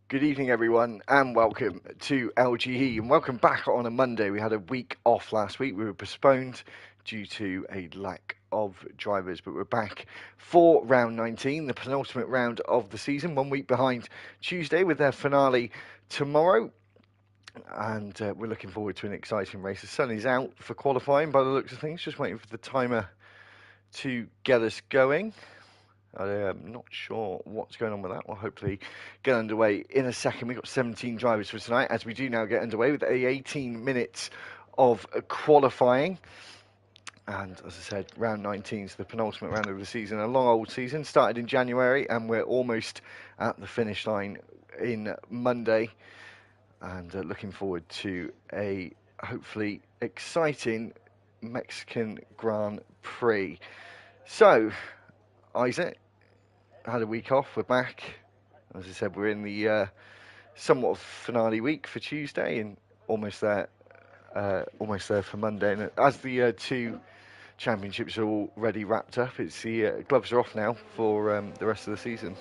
Good evening, everyone, and welcome to LGE. And welcome back on a Monday. We had a week off last week. We were postponed due to a lack of drivers, but we're back for round 19, the penultimate round of the season, 1 week behind Tuesday with their finale tomorrow. And we're looking forward to an exciting race. The sun is out for qualifying by the looks of things, just waiting for the timer to get us going. I'm not sure what's going on with that. We'll hopefully get underway in a second. We've got 17 drivers for tonight, as we do now get underway with 18 minutes of qualifying. And as I said, round 19 is the penultimate round of the season. A long old season, started in January, and we're almost at the finish line in Monday. And looking forward to a hopefully exciting Mexican Grand Prix. So, Isaac, had a week off. We're back. As I said, we're in the somewhat of finale week for Tuesday, and almost there for Monday. And as the two championships are already wrapped up, it's the gloves are off now for the rest of the season.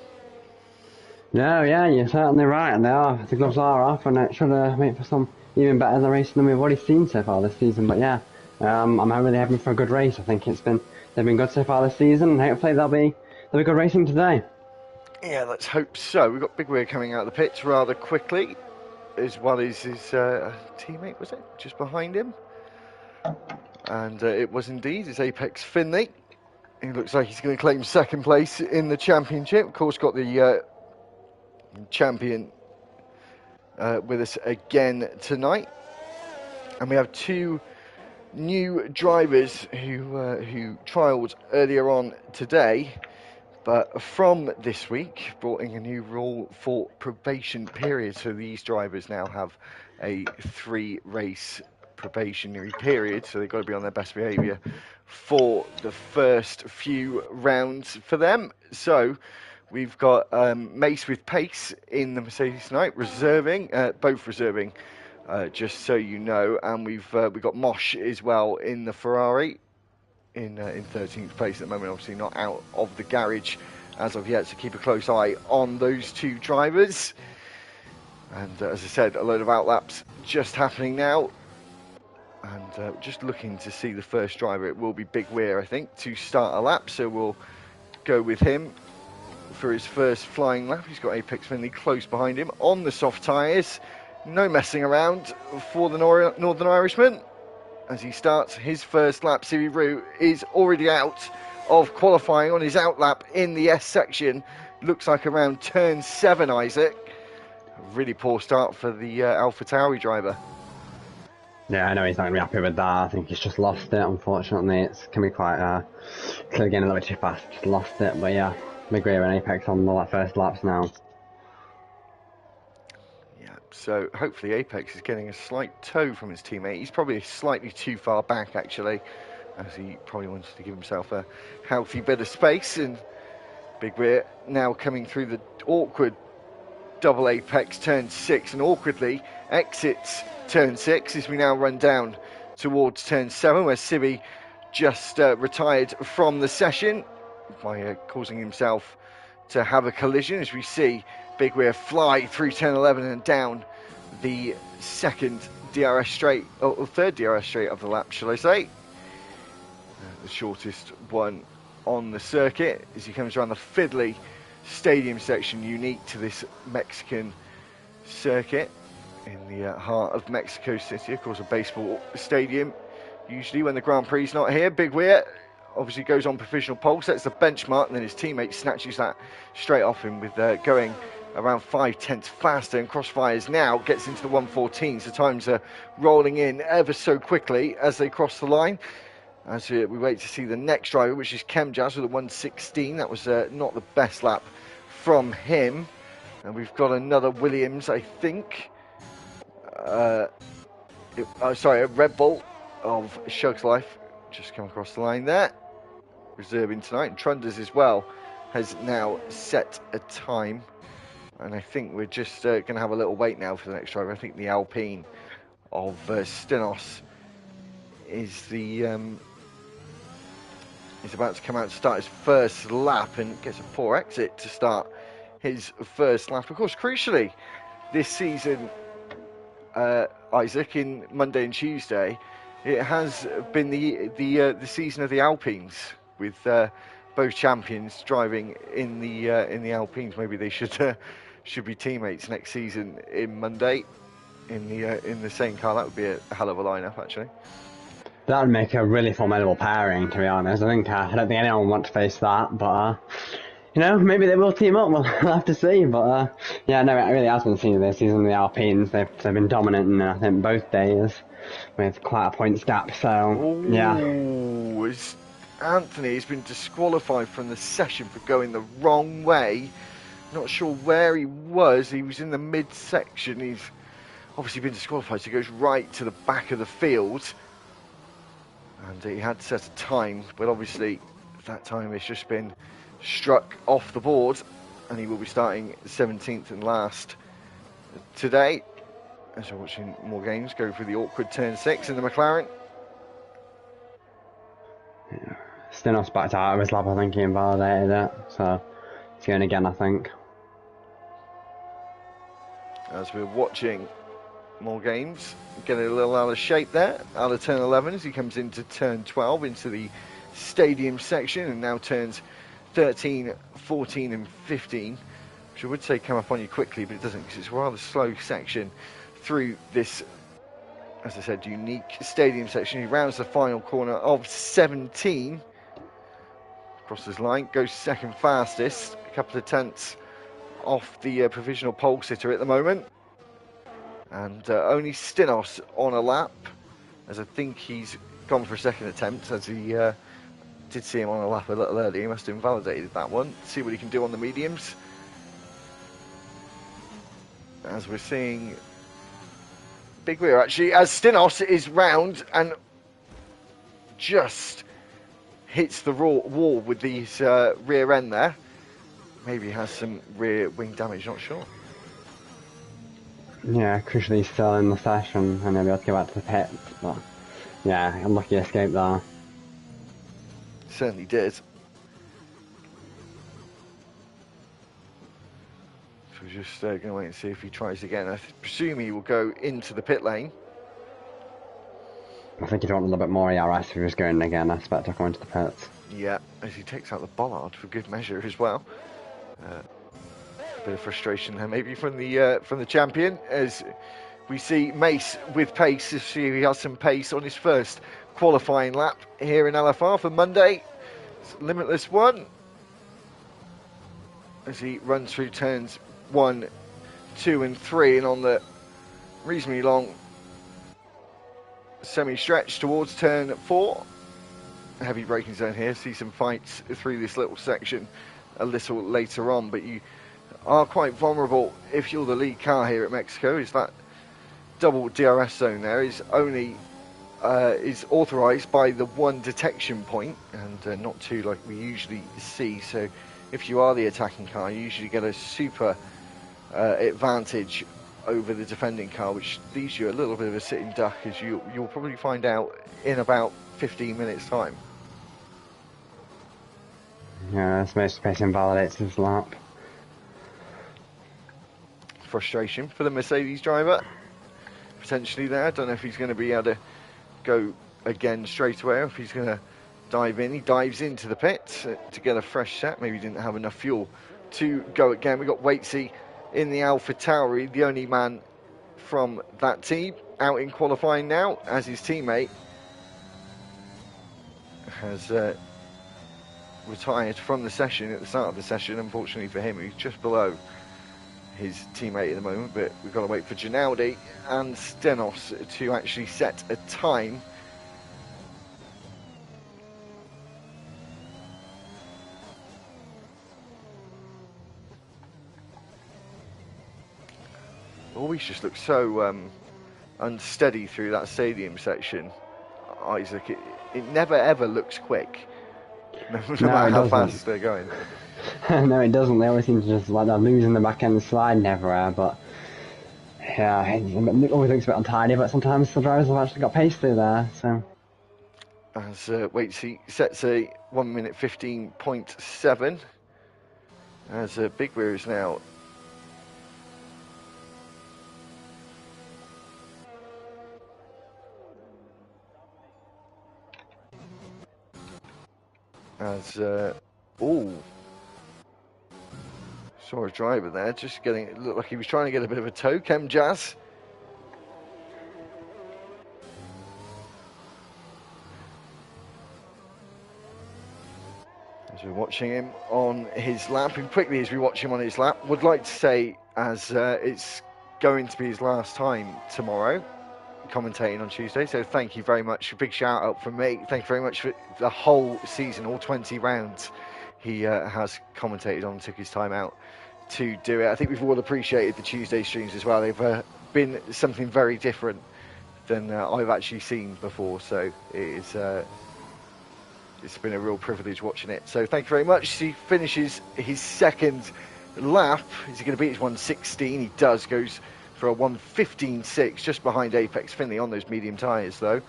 No, yeah, you're certainly right, and they are. The gloves are off, and it should make for some even better racing than we've already seen so far this season. But yeah, I'm really hoping for a good race. I think they've been good so far this season, and hopefully there'll be good racing today. Yeah, let's hope so. We've got Big Weir coming out of the pits rather quickly, as well as his teammate, was it? Just behind him. And it was indeed his Apex Finley. He looks like he's going to claim second place in the championship. Of course, got the champion with us again tonight. And we have two new drivers who trialled earlier on today. But from this week, brought in a new rule for probation period. So these drivers now have a 3-race probationary period. So they've got to be on their best behaviour for the first few rounds for them. So we've got Mace with Pace in the Mercedes tonight, both reserving, just so you know. And we've got Mosh as well in the Ferrari. In 13th place at the moment, obviously not out of the garage as of yet, so keep a close eye on those two drivers. And as I said, a load of outlaps just happening now, and just looking to see the first driver. It will be Big Weir, I think, to start a lap, so we'll go with him for his first flying lap. He's got Apex Finley close behind him on the soft tyres. No messing around for the Northern Irishman. As he starts his first lap, Siri Roux is already out of qualifying on his out lap in the S section. Looks like around turn 7, Isaac. A really poor start for the AlphaTauri driver. Yeah, I know he's not going to be happy with that. I think he's just lost it, unfortunately. It can be quite clear again a little bit too fast. Just lost it, but yeah, Big Weir and Apex on the first laps now. So hopefully Apex is getting a slight toe from his teammate. He's probably slightly too far back, actually, as he probably wanted to give himself a healthy bit of space. And Big Weir now coming through the awkward double Apex turn 6 and awkwardly exits turn 6 as we now run down towards turn 7, where Civi just retired from the session by causing himself to have a collision, as we see Big Weir fly through turn 11 and down the second DRS straight, or third DRS straight of the lap, shall I say. The shortest one on the circuit as he comes around the fiddly stadium section, unique to this Mexican circuit in the heart of Mexico City. Of course, a baseball stadium. Usually when the Grand Prix is not here, Big Weir obviously goes on provisional pole, sets the benchmark, and then his teammate snatches that straight off him with going around 5/10 faster, and Crossfires now gets into the 1:14s. The times are rolling in ever so quickly as they cross the line. As we wait to see the next driver, which is Kemjaz with a 1:16. That was not the best lap from him. And we've got another Williams, I think. A Red Bull of Shug's Life just come across the line there. Reserving tonight, and Trunders as well has now set a time, and I think we're just going to have a little wait now for the next driver. I think the Alpine of Stenos is about to come out to start his first lap, and gets a poor exit to start his first lap. Of course, crucially, this season, Isaac, in Monday and Tuesday, it has been the season of the Alpines, with both champions driving in the Alpines. Maybe they should be teammates next season in Monday in the same car. That would be a hell of a lineup, actually. That would make a really formidable pairing, to be honest. I don't think anyone would want to face that, but you know, maybe they will team up. We'll have to see. But yeah, no, it really has been seen this season. The Alpines, they've been dominant in I think both days with quite a points gap. So yeah. Anthony has been disqualified from the session for going the wrong way. Not sure where he was. He was in the mid-section. He's obviously been disqualified, so he goes right to the back of the field. And he had to set a time, but obviously that time has just been struck off the board, and he will be starting 17th and last today. As we're watching more games go through the awkward turn 6 in the McLaren. Yeah. Stinos backed out of his lap. I think he invalidated it, so it's going again, I think. As we're watching more games, getting a little out of shape there, out of turn 11 as he comes into turn 12, into the stadium section, and now turns 13, 14 and 15, which I would say come up on you quickly, but it doesn't, because it's a rather slow section through this, as I said, unique stadium section. He rounds the final corner of 17, crosses line, goes second fastest, a couple of tenths off the provisional pole sitter at the moment. And only Stinos on a lap, as I think he's gone for a second attempt, as he did see him on a lap a little earlier. He must have invalidated that one. See what he can do on the mediums. As we're seeing big rear, actually, as Stinos is round and just hits the wall with his rear end there. Maybe he has some rear wing damage, not sure. Yeah, crucially still in the session, and he'll be able to go back to the pits, but yeah, unlucky escape there. Certainly did. So we're just going to wait and see if he tries again. I presume he will go into the pit lane. I think he'd want a little bit more ERS if he was going again. I expect to go into the pits. Yeah, as he takes out the bollard for good measure as well. A bit of frustration there, maybe from the champion, as we see Mace with pace. He has some pace on his first qualifying lap here in LFR for Monday. It's Limitless 1, as he runs through turns 1, 2 and 3, and on the reasonably long semi-stretch towards turn 4. Heavy braking zone here. See some fights through this little section a little later on, but you are quite vulnerable if you're the lead car here at Mexico. Is that double DRS zone there is only is authorized by the one detection point, and not two like we usually see. So if you are the attacking car, you usually get a super advantage over the defending car, which leaves you a little bit of a sitting duck, as you'll probably find out in about 15 minutes time. Yeah, this most pace invalidates his lap. Frustration for the Mercedes driver potentially there. I don't know if he's going to be able to go again straight away, or if he's going to dive in. He dives into the pits to get a fresh set. Maybe he didn't have enough fuel to go again. We got Waitsy in the Alpha Tauri, the only man from that team out in qualifying now, as his teammate has retired from the session at the start of the session. Unfortunately for him, he's just below his teammate at the moment, but we've got to wait for Ginaldi and Stenos to actually set a time. Always just looks so unsteady through that stadium section, Isaac. It never ever looks quick, no matter how fast they're going. No, it doesn't. They always seem to just like they're losing the back end sliding everywhere, but yeah, it always looks a bit untidy, but sometimes the drivers have actually got pace through there, so. As Waitsy sets a 1 minute 15.7. as Big Rear is now as saw a driver there just getting, it looked like he was trying to get a bit of a tow. Chem Jazz. As we're watching him on his lap, and quickly as we watch him on his lap, would like to say as it's going to be his last time tomorrow commentating on Tuesday, so thank you very much. A big shout out from me. Thank you very much for the whole season, all 20 rounds he has commentated on, took his time out to do it. I think we've all appreciated the Tuesday streams as well. They've been something very different than I've actually seen before, so it's been a real privilege watching it. So thank you very much. He finishes his second lap. Is he going to beat his 1:16? He does. Goes for a 1:15.6, just behind Apex Finley on those medium tyres though,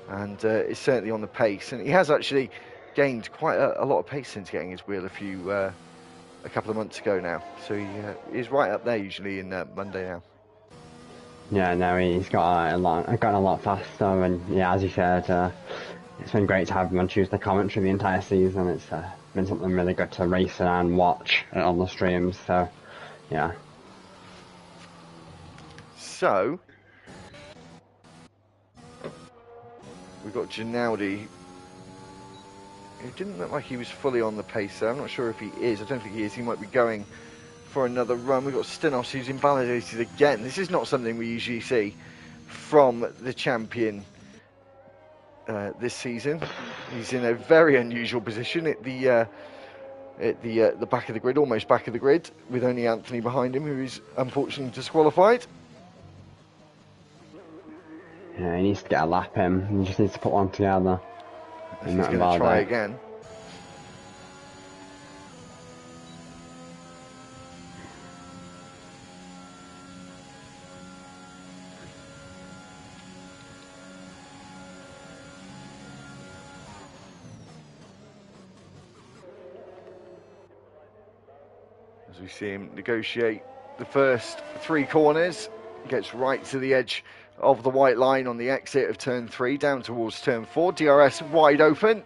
and is certainly on the pace. And he has actually gained quite a lot of pace since getting his wheel a couple of months ago now. So he is right up there usually in Monday now. Yeah, no, he's gotten a lot faster, and yeah, as you said, it's been great to have him on Tuesday commentary the entire season. It's been something really good to race and watch on the streams. So, yeah. So we've got Ginaldi. It didn't look like he was fully on the pace there. I'm not sure if he is. I don't think he is. He might be going for another run. We've got Stinos, who's invalidated again. This is not something we usually see from the champion this season. He's in a very unusual position at the back of the grid, almost back of the grid, with only Anthony behind him, who is unfortunately disqualified. Yeah, he needs to get a lap in. He just needs to put one together. He's going to try again. As we see him negotiate the first three corners, gets right to the edge of the white line on the exit of turn 3, down towards turn 4. DRS wide open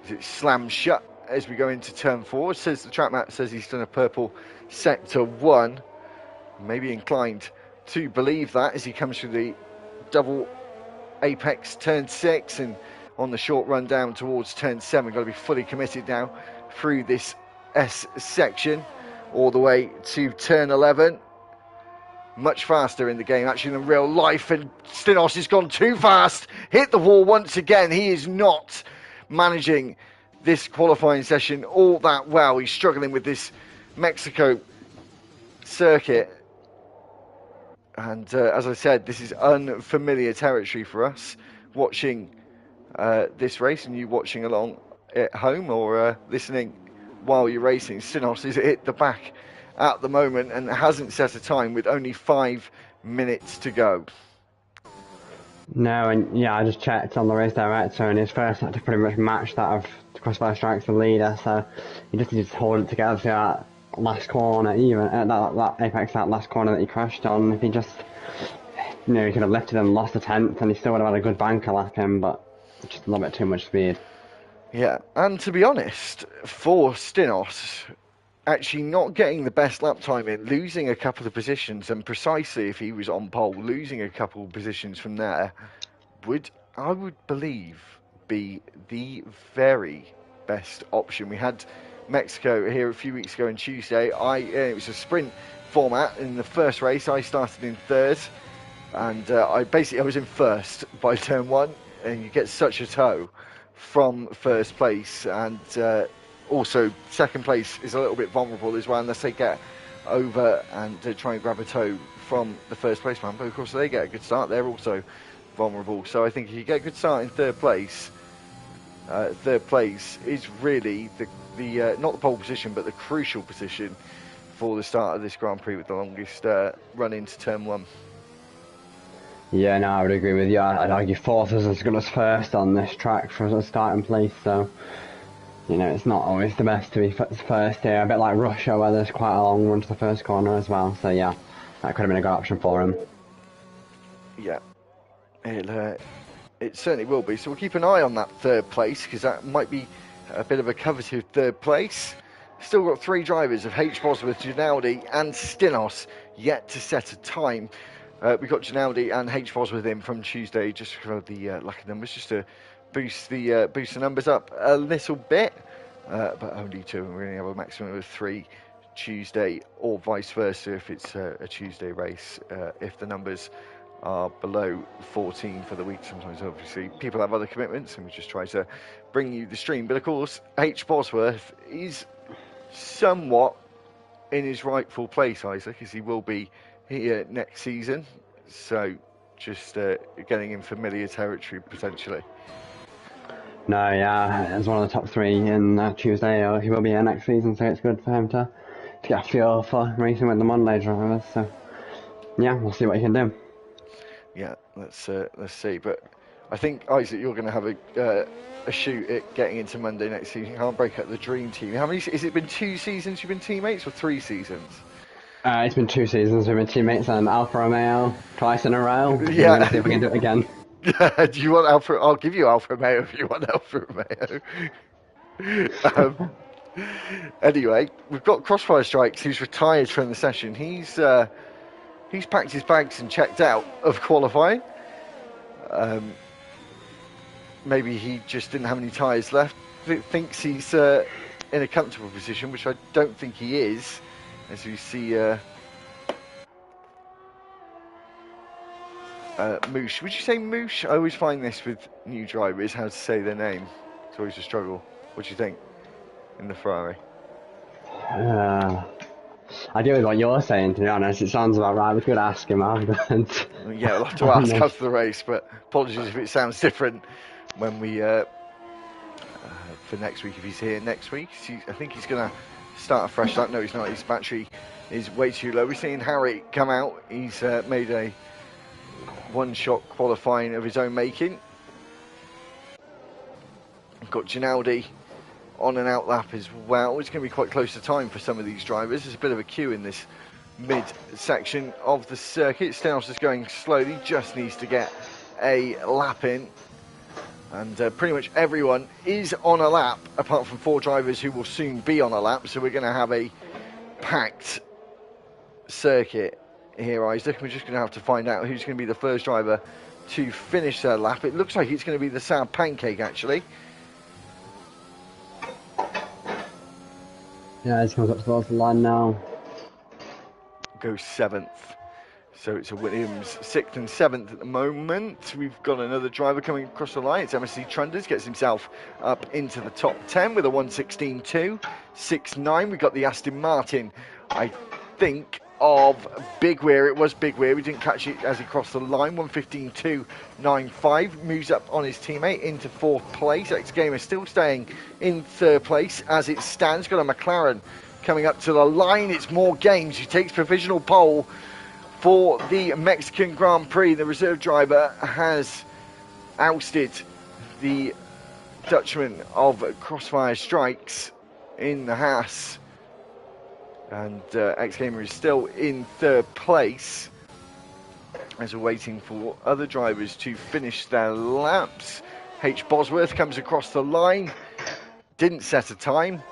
as it slams shut as we go into turn 4. Says the track map says he's done a purple sector 1. Maybe inclined to believe that as he comes through the double apex turn 6 and on the short run down towards turn 7. Got to be fully committed now through this S section all the way to turn 11. Much faster in the game actually than real life, and Stinos has gone too fast, hit the wall once again. He is not managing this qualifying session all that well. He's struggling with this Mexico circuit, and as I said, this is unfamiliar territory for us watching this race, and you watching along at home or listening while you're racing. Stinos is hit the back at the moment and hasn't set a time with only 5 minutes to go. No, and yeah, I just checked on the race director, and his first had to pretty much match that of Crossfire Strikes the leader, so he just needs to hold it together to that last corner, even that apex, that last corner that he crashed on. If he just, he could have lifted and lost a tenth, and he still would have had a good banker lap in, but just a little bit too much speed. Yeah, and to be honest, for Stinos, actually not getting the best lap time in, losing a couple of positions, and precisely if he was on pole, losing a couple of positions from there, I would believe, be the very best option. We had Mexico here a few weeks ago on Tuesday. It was a sprint format. In the first race, I started in third, and I was in first by turn 1, and you get such a tow from first place, and also second place is a little bit vulnerable as well unless they get over and try and grab a tow from the first place man. But of course they get a good start, they're also vulnerable. So I think if you get a good start in third place is really the not the pole position but the crucial position for the start of this Grand Prix with the longest run into turn 1. Yeah, no, I would agree with you. I'd argue fourth is as good as first on this track for a starting place, so You know, it's not always the best to be first here. A bit like Russia, where there's quite a long run to the first corner as well. So yeah, that could have been a good option for him. Yeah, it certainly will be. So we'll keep an eye on that third place, because that might be a bit of a coveted third place. Still got 3 drivers of H. Bosworth, Ginaldi and Stinos yet to set a time. We got Ginaldi and H. Bosworth in from Tuesday just for the lucky numbers, just to boost the numbers up a little bit, but only 2. We're going to have a maximum of 3 Tuesday, or vice versa if it's a Tuesday race. If the numbers are below 14 for the week, sometimes obviously people have other commitments, and we just try to bring you the stream. But of course, H. Bosworth is somewhat in his rightful place, Isaac, as he will be here next season. So just getting in familiar territory potentially. No, yeah, as one of the top 3 in Tuesday, he will be here next season, so it's good for him to get a feel for racing with the Monday drivers. So yeah, we'll see what he can do. Yeah, let's see. But I think, Isaac, you're going to have a shoot at getting into Monday next season. You can't break up the dream team. How many? Has it been 2 seasons you've been teammates, or 3 seasons? It's been 2 seasons we've been teammates, and Alfa Romeo twice in a row. Yeah. We're going to see if we can do it again. Do you want Alfa? I'll give you Alfa Romeo if you want Alfa Romeo. Anyway, we've got Crossfire Strikes, who's retired from the session. He's packed his bags and checked out of qualifying. Maybe he just didn't have any tyres left. Thinks he's in a comfortable position, which I don't think he is, as we see Moosh. Would you say Moosh? I always find this with new drivers, how to say their name. It's always a struggle. What do you think in the Ferrari? I deal with what you're saying, to be honest. It sounds about right. We could ask him afterwards. Yeah, we'll have to ask after the race, but apologies if it sounds different when we for next week, if he's here next week. I think he's going to start a fresh lap. No, he's not. His battery is way too low. We're seeing Harry come out. He's made a one-shot qualifying of his own making. We've got Ginaldi on an out lap as well. It's going to be quite close to time for some of these drivers. There's a bit of a queue in this mid-section of the circuit. Stenos is going slowly, just needs to get a lap in. And pretty much everyone is on a lap, apart from 4 drivers who will soon be on a lap. So we're going to have a packed circuit here, Isaac. We're just going to have to find out who's going to be the first driver to finish their lap. It looks like it's going to be the Sad Pancake, actually. Yeah, he comes up towards the line now. Goes 7th. So it's a Williams 6th and 7th at the moment. We've got another driver coming across the line. It's MSC Trunders, gets himself up into the top 10 with a 1:16.2. 6.9. We've got the Aston Martin, I think, of Big Weir. It was Big Weir. We didn't catch it as he crossed the line. 1:15.295. Moves up on his teammate into 4th place. X Gamer still staying in 3rd place as it stands. Got a McLaren coming up to the line. It's More Games who takes provisional pole for the Mexican Grand Prix. The reserve driver has ousted the Dutchman of Crossfire Strikes in the Haas. And X-Gamer is still in 3rd place as we're waiting for other drivers to finish their laps. H. Bosworth comes across the line, didn't set a time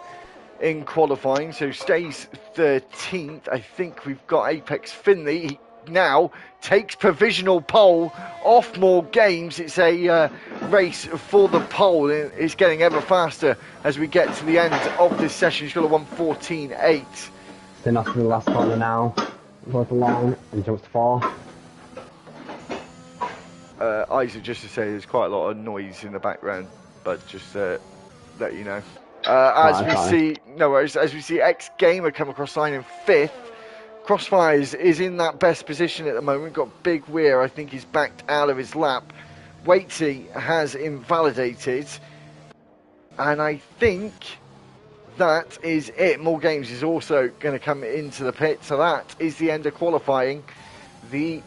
in qualifying, so stays 13th. I think we've got Apex Finley. He now takes provisional pole off More Games. It's a race for the pole. It's getting ever faster as we get to the end of this session. He's got a 1:14.8. Then off to the last corner now. Goes the line and jumps to 4. Isaac, just to say, there's quite a lot of noise in the background, but just let you know. As we see X Gamer come across the line in 5th. Crossfires is in that best position at the moment. Got Big Weir, I think he's backed out of his lap. Waitsy has invalidated, and I think that is it. More Games is also going to come into the pit, so that is the end of qualifying. The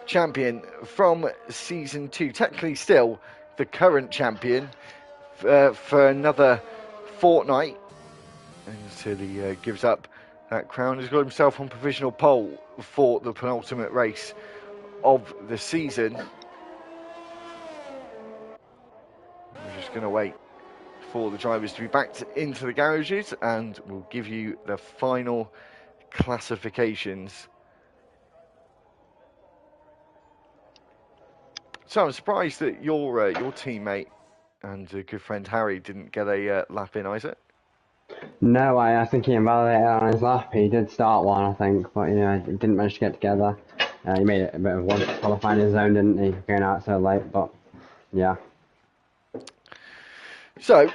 champion from season 2, technically still the current champion, for another fortnight until he gives up that crown. He's got himself on provisional pole for the penultimate race of the season. We're just going to wait for the drivers to be backed into the garages, and we'll give you the final classifications. So I'm surprised that your teammate and good friend Harry didn't get a lap in, Isaac. No, I think he invalidated on his lap. He did start one, I think, but he didn't manage to get together. He made it a bit of one qualifying his own, didn't he? Going out so late, but yeah. So,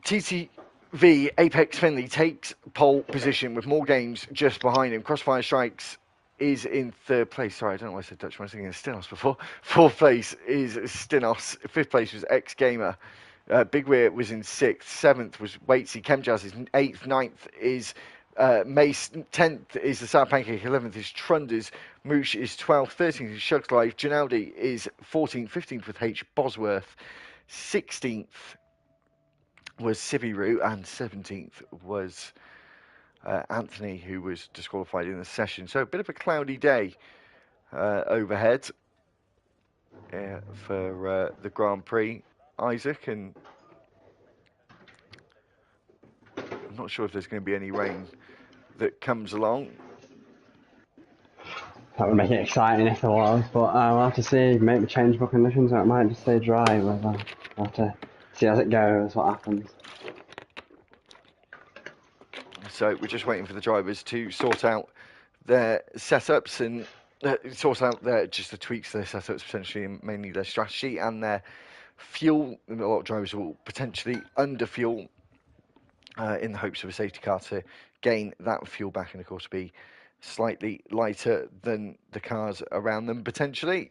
TTV Apex Finley takes pole position with more games just behind him. Crossfire Strikes is in third place. Sorry, I don't know why I said Dutchman. I was thinking of Stinos before. Fourth place is Stinos. Fifth place was X Gamer. Big Weir was in sixth. Seventh was Waitsy. Chemjazz is eighth. Ninth is Mace. 10th is the Sour Pancake. 11th is Trunders. Moosh is 12th. 13th is Shugs Life. Janaldi is 14th. 15th with H. Bosworth. 16th was Sibiru, and 17th was Anthony, who was disqualified in the session. So a bit of a cloudy day overhead for the Grand Prix, Isaac, and I'm not sure if there's going to be any rain that comes along. That would make it exciting if there was, but we'll have to see. Maybe changeable conditions, or it might just stay dry. We'll have to see as it goes, what happens. So we're just waiting for the drivers to sort out their setups and sort out just the tweaks to their setups, potentially, and mainly their strategy and their fuel. A lot of drivers will potentially underfuel in the hopes of a safety car to gain that fuel back, and of course be slightly lighter than the cars around them potentially.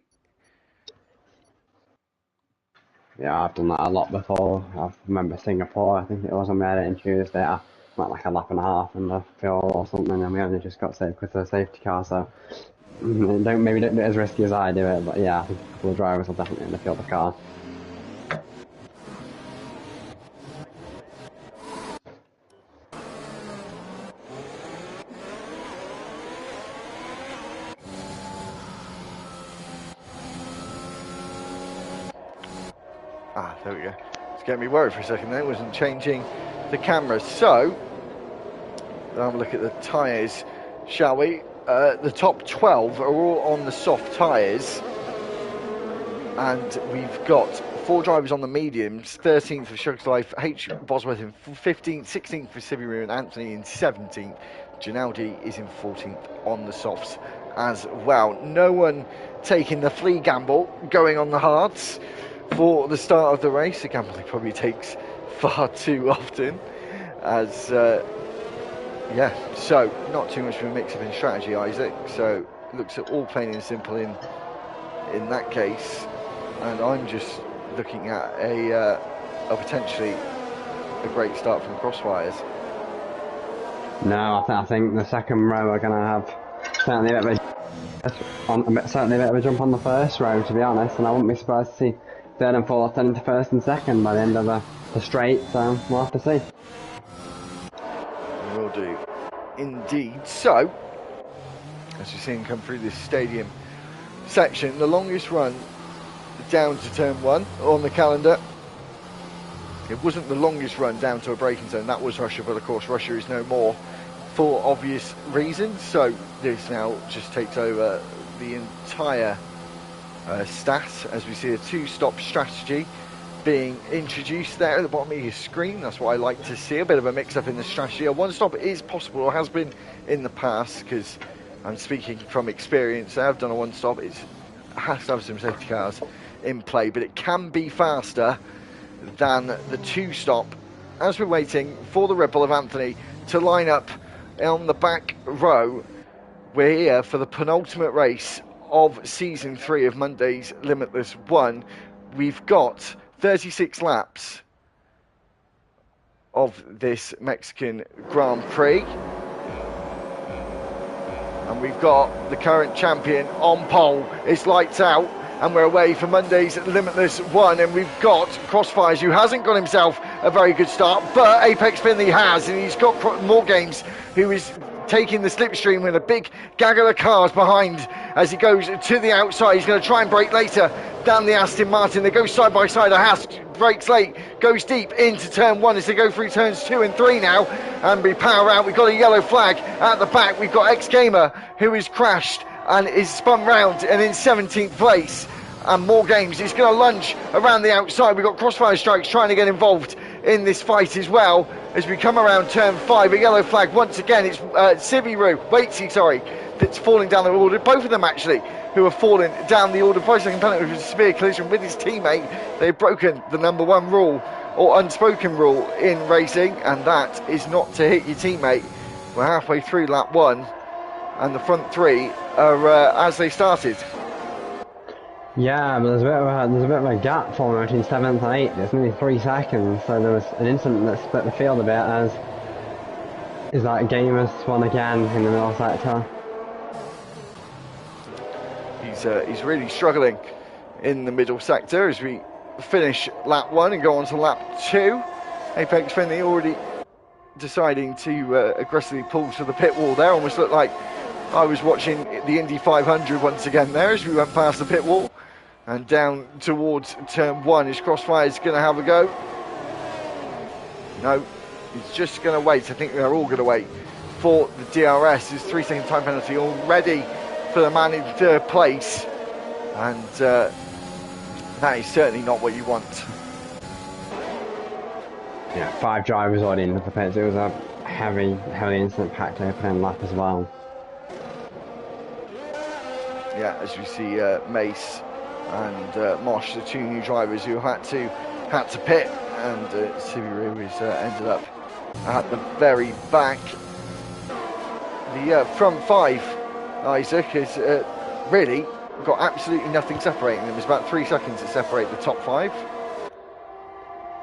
Yeah, I've done that a lot before. I remember Singapore, I think it was on my editing Tuesday. I went like a lap and a half in the fuel or something, and we only just got saved with the safety car, so don't do it as risky as I do it, but yeah, I think a couple of drivers will definitely underfuel the car. There we go. It's getting me worried for a second there. It wasn't changing the camera. So, we'll have a look at the tyres, shall we? The top 12 are all on the soft tyres. And we've got 4 drivers on the mediums. 13th for Shugs Life, H. Bosworth in 15th, 16th for Sibiru and Anthony in 17th. Janaldi is in 14th on the softs as well. No one taking the flea gamble, going on the hards for the start of the race. A gamble he probably takes far too often. As yeah, so not too much of a mix-up in strategy, Isaac. So looks at all plain and simple in that case. And I'm just looking at a potentially a great start from the Crossfires. No, I think the second row are going to have certainly a bit of a jump on the first row, to be honest, and I wouldn't be surprised to see third and fourth turn into first and second by the end of the straight, so we'll have to see. Will do. Indeed. So, as you see him come through this stadium section, the longest run down to turn 1 on the calendar. It wasn't the longest run down to a braking zone, that was Russia, but of course Russia is no more for obvious reasons, so this now just takes over the entire stats as we see a 2-stop strategy being introduced there at the bottom of your screen. That's what I like to see, a bit of a mix-up in the strategy. A 1-stop is possible, or has been in the past, because I'm speaking from experience. I've done a 1-stop. It has to have some safety cars in play, but it can be faster than the 2-stop. As we're waiting for the Ripple of Anthony to line up on the back row, we're here for the penultimate race of Season 3 of Monday's Limitless 1. We've got 36 laps of this Mexican Grand Prix. And we've got the current champion on pole. It's lights out. and we're away for Monday's Limitless 1, and we've got Crossfires, who hasn't got himself a very good start, but Apex Finley has, and he's got more games, who is taking the slipstream with a big gaggle of cars behind as he goes to the outside. He's going to try and brake later down the Aston Martin. They go side by side. A Haas brakes late, goes deep into turn 1 as they go through turns 2 and 3 now, and we power out. We've got a yellow flag at the back. We've got X-Gamer, who has crashed and is spun round and in 17th place. And more games. He's going to lunge around the outside. We've got Crossfire Strikes trying to get involved in this fight as well. As we come around turn 5, a yellow flag once again. It's Waitsy, that's falling down the order. Both of them actually, who are falling down the order. Price-second penalty with a severe collision with his teammate. They've broken the number 1 rule, or unspoken rule in racing, and that is not to hit your teammate. We're halfway through lap 1, and the front 3 are as they started. Yeah, but there's a bit of a gap forming between 7th and 8th. It's nearly 3 seconds, so there was an incident that split the field a bit as is that Gamers won again in the middle sector. He's really struggling in the middle sector as we finish lap 1 and go on to lap 2. Apex Finley already deciding to aggressively pull to the pit wall there. Almost looked like I was watching the Indy 500 once again there as we went past the pit wall. And down towards turn 1, his Crossfire is going to have a go. No, he's just going to wait. I think they're all going to wait for the DRS. His 3-second time penalty already for the man in 3rd place. And that is certainly not what you want. Yeah, 5 drivers already in the pits. It was a heavy incident packed opening lap as well. Yeah, as we see Mace and Mosh, the 2 new drivers who had to pit, and Sibiru is ended up at the very back. The front 5, Isaac, has really got absolutely nothing separating them. It's about 3 seconds to separate the top 5.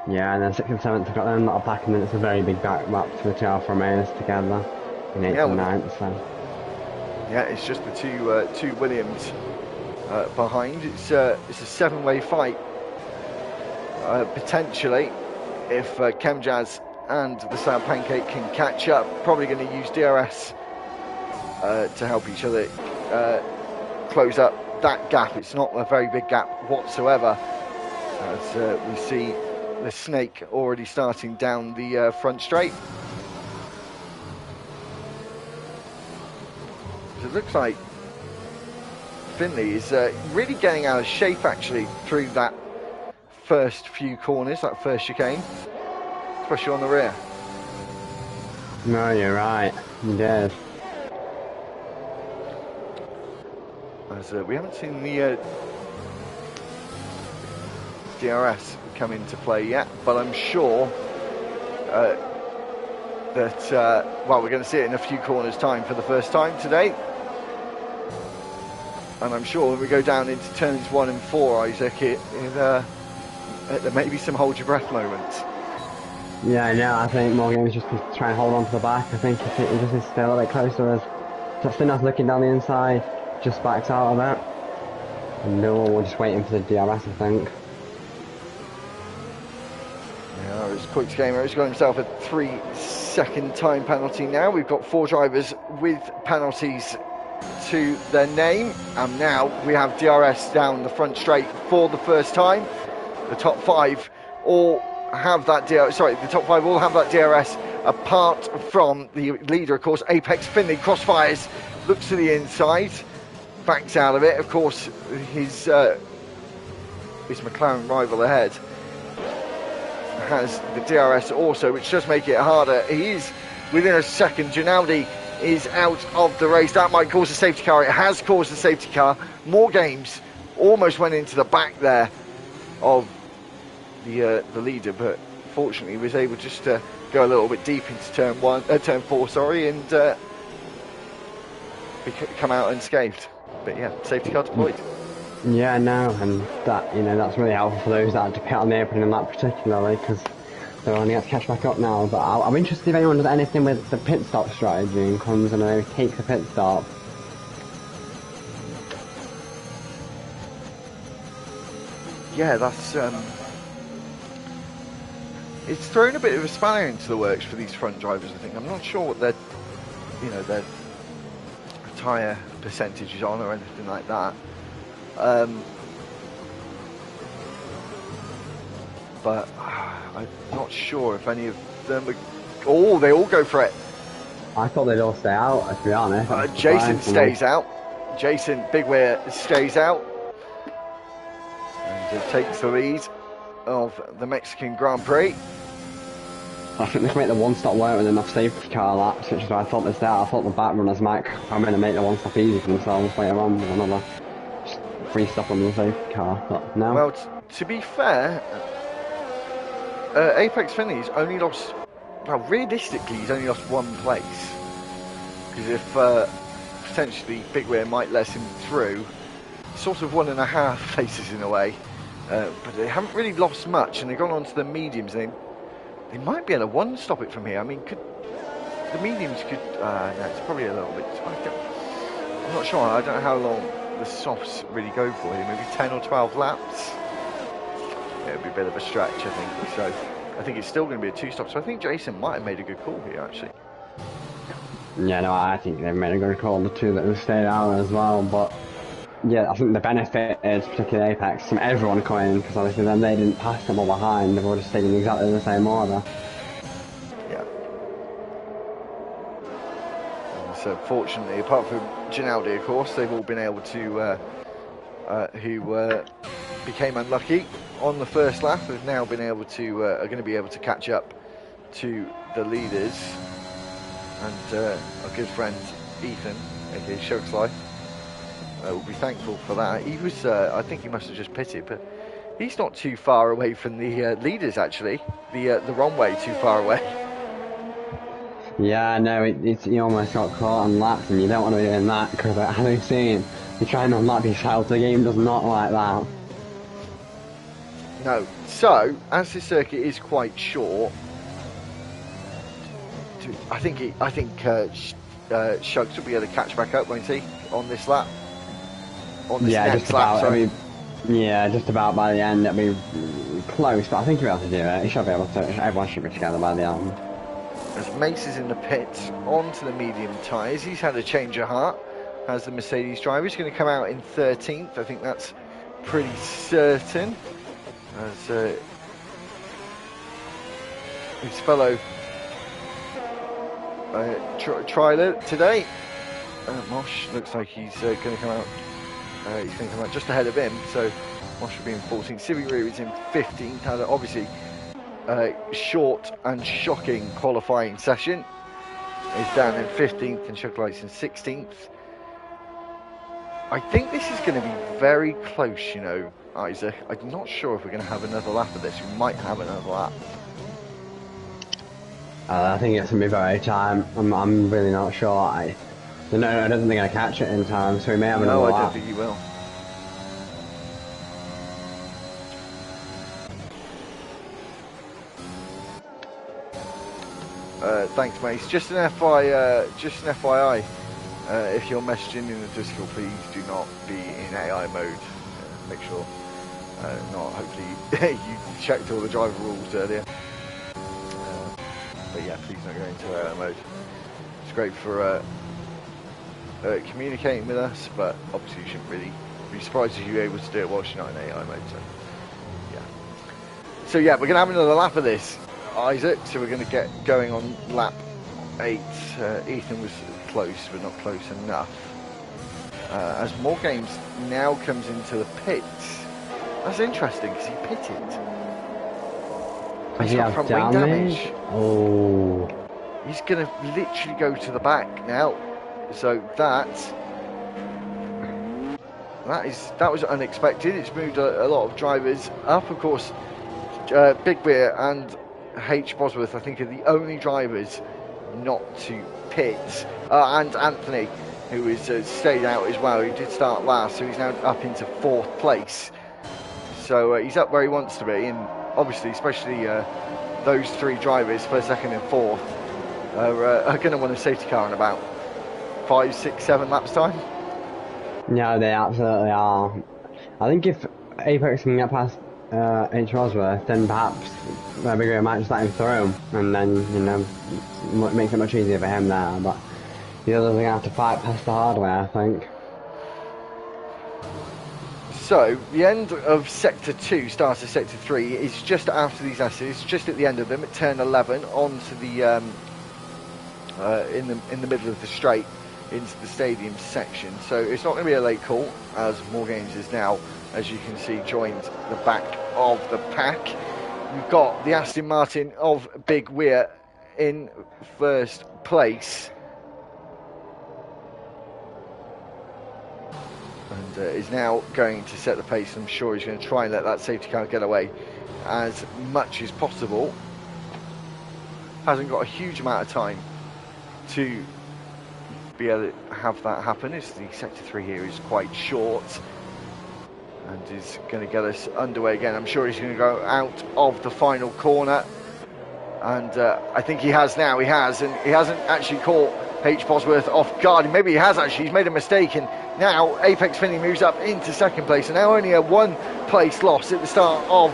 Yeah, and then 6th and 7th have got them not back, and then it's a very big back map to the 2 Alfa Romeos together in 8th and 9th. So. Yeah, it's just the two Williams behind. It's a 7-way fight potentially if Chemjazz and the Sound Pancake can catch up. Probably going to use DRS to help each other close up that gap. It's not a very big gap whatsoever, as we see the Snake already starting down the front straight. It looks like Finley is really getting out of shape actually through that first few corners, that first chicane, especially on the rear. No, you're right, he did. As we haven't seen the DRS come into play yet, but I'm sure that, well, we're going to see it in a few corners time for the first time today. And I'm sure when we go down into turns 1 and 4, Isaac, there may be some hold your breath moments. Yeah, no, I think Morgan is just trying to hold on to the back. I think if he just is still a bit closer as Justin's looking down the inside, just backs out of that. And no one will just waiting for the DRS, I think. Yeah, as Quick's Gamer has got himself a 3-second time penalty now. We've got 4 drivers with penalties to their name, and now we have DRS down the front straight for the first time. The top 5 all have that the top 5 all have that DRS, apart from the leader, of course, Apex Finley. Crossfires, looks to the inside, backs out of it. Of course, his McLaren rival ahead has the DRS also, which does make it harder. He is within a second. Ginaldi is out of the race. That might cause a safety car. It has caused a safety car. More games almost went into the back there of the leader, but fortunately was able just to go a little bit deep into turn 4, and come out unscathed. But yeah, safety car deployed. Yeah, no, and that, that's really helpful for those that had to pit on the opening lap particularly, because they're only got to catch back up now. But I'm interested if anyone does anything with the pit stop strategy and comes and takes the pit stop. yeah, that's it's thrown a bit of a spanner into the works for these front drivers. I think I'm not sure what their tyre percentage is on or anything like that. But I'm not sure if any of them are... Oh, they all go for it. I thought they'd all stay out, to be honest. Jason stays out. Jason Bigware stays out. And takes the lead of the Mexican Grand Prix. I think they can make the one-stop work with enough safety car laps, which is why I thought this out. I thought the back runners might come in and make the one-stop easy for themselves later on with another free stop on the safety car, but no. Well, to be fair, Apex Finley's only lost... Well, realistically, he's only lost one place. Because if potentially Bigware might let him through, sort of 1.5 places in a way. But they haven't really lost much, and they've gone on to the mediums, and they might be able to one-stop it from here. I mean, the mediums could... no, it's probably a little bit... I'm not sure. I don't know how long the softs really go for here. Maybe 10 or 12 laps. It would be a bit of a stretch, I think. So I think it's still going to be a two-stop. So I think Jason might have made a good call here, actually. Yeah, no, I think they've made a good call, the two that have stayed out as well. But yeah, I think the benefit is, particularly Apex, from everyone coming in, because obviously then they didn't pass them all behind. They've all just stayed in exactly the same order. Yeah. And so fortunately, apart from Ginaldi, of course, they've all been able to, who became unlucky on the first lap, have now been able to, are going to be able to catch up to the leaders. And our good friend Ethan, aka Shokeslife, will be thankful for that. He was, I think he must have just pitted, but he's not too far away from the leaders, actually. The wrong way too far away. Yeah, no, you almost got caught on laps, and you don't want to be doing that, because having seen you try and unlock yourself, the game does not like that. No. So, as this circuit is quite short, I think Shugs will be able to catch back up, won't he, on this lap? On this yeah, next just about. lap, sorry. I mean, yeah, just about by the end. It'll be close, but I think he'll be able to do it. He should be able to. Everyone should be together by the end. As Mace is in the pits, onto the medium tyres, he's had a change of heart. As the Mercedes driver, he's going to come out in 13th. I think that's pretty certain. As his fellow trialer today, Mosh looks like he's going to come out. He's going to come out just ahead of him, so Mosh will be in 14th. Civi Roo is in 15th. Had obviously short and shocking qualifying session. He's down in 15th, and Shooklight's in 16th. I think this is going to be very close, you know, Isaac. I'm not sure if we're going to have another lap of this. We might have another lap. I think it's going to be very time. I'm really not sure. I don't think they're going to catch it in time, so we may have another lap. No, I don't think you will. Thanks, Mace. Just an FYI. If you're messaging in the Discord, please do not be in AI mode. Make sure not. Hopefully, you checked all the driver rules earlier. But yeah, please don't go into AI mode. It's great for communicating with us, but obviously you shouldn't really be surprised if you're able to do it whilst you're not in AI mode. So yeah, we're gonna have another lap of this, Isaac. So we're gonna get going on lap 8. Ethan was close, but not close enough. As more games now comes into the pits. That's interesting because he pitted. Does he have front wing damage? Oh. He's going to literally go to the back now. So that was unexpected. It's moved a lot of drivers up. Of course, Big Beer and H. Bosworth, I think, are the only drivers not to pit. And Anthony, who is stayed out as well. He did start last, so he's now up into 4th place. So he's up where he wants to be, and obviously, especially those 3 drivers, 1st, 2nd and 4th, are going to want a safety car in about 5, 6, 7 laps time. No, they absolutely are. I think if Apex can get past H. Rosworth, then perhaps Big Ray might just let him through, and then, you know, makes it much easier for him there, but the others are going to have to fight past the hard way, I think. So, the end of Sector 2, start of Sector 3, is just after these S's, just at the end of them, at turn 11, onto the, in the middle of the straight, into the stadium section. So it's not going to be a late call, as More Games is now, as you can see, joined the back of the pack. We've got the Aston Martin of Big Weir in first place. And is now going to set the pace. I'm sure he's going to try and let that safety car get away as much as possible. Hasn't got a huge amount of time to be able to have that happen, as the Sector 3 here is quite short, and is going to get us underway again. I'm sure he's going to go out of the final corner, and I think he has now. He has, and he hasn't actually caught H. Bosworth off guard. Maybe he has actually. He's made a mistake, and now Apex Finney moves up into second place, and now only a one-place loss at the start of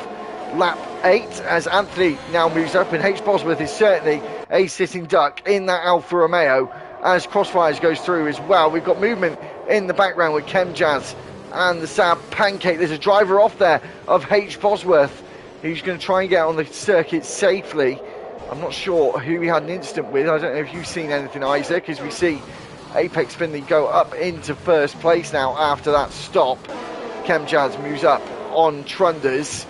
lap 8, as Anthony now moves up, and H. Bosworth is certainly a sitting duck in that Alfa Romeo as Crossfires goes through as well. We've got movement in the background with Chem Jazz and the Saab Pancake. There's a driver off there of H. Bosworth who's going to try and get on the circuit safely. I'm not sure who he had an incident with. I don't know if you've seen anything, Isaac, as we see Apex Finley go up into first place now after that stop. Chem Jazz moves up on Trunders,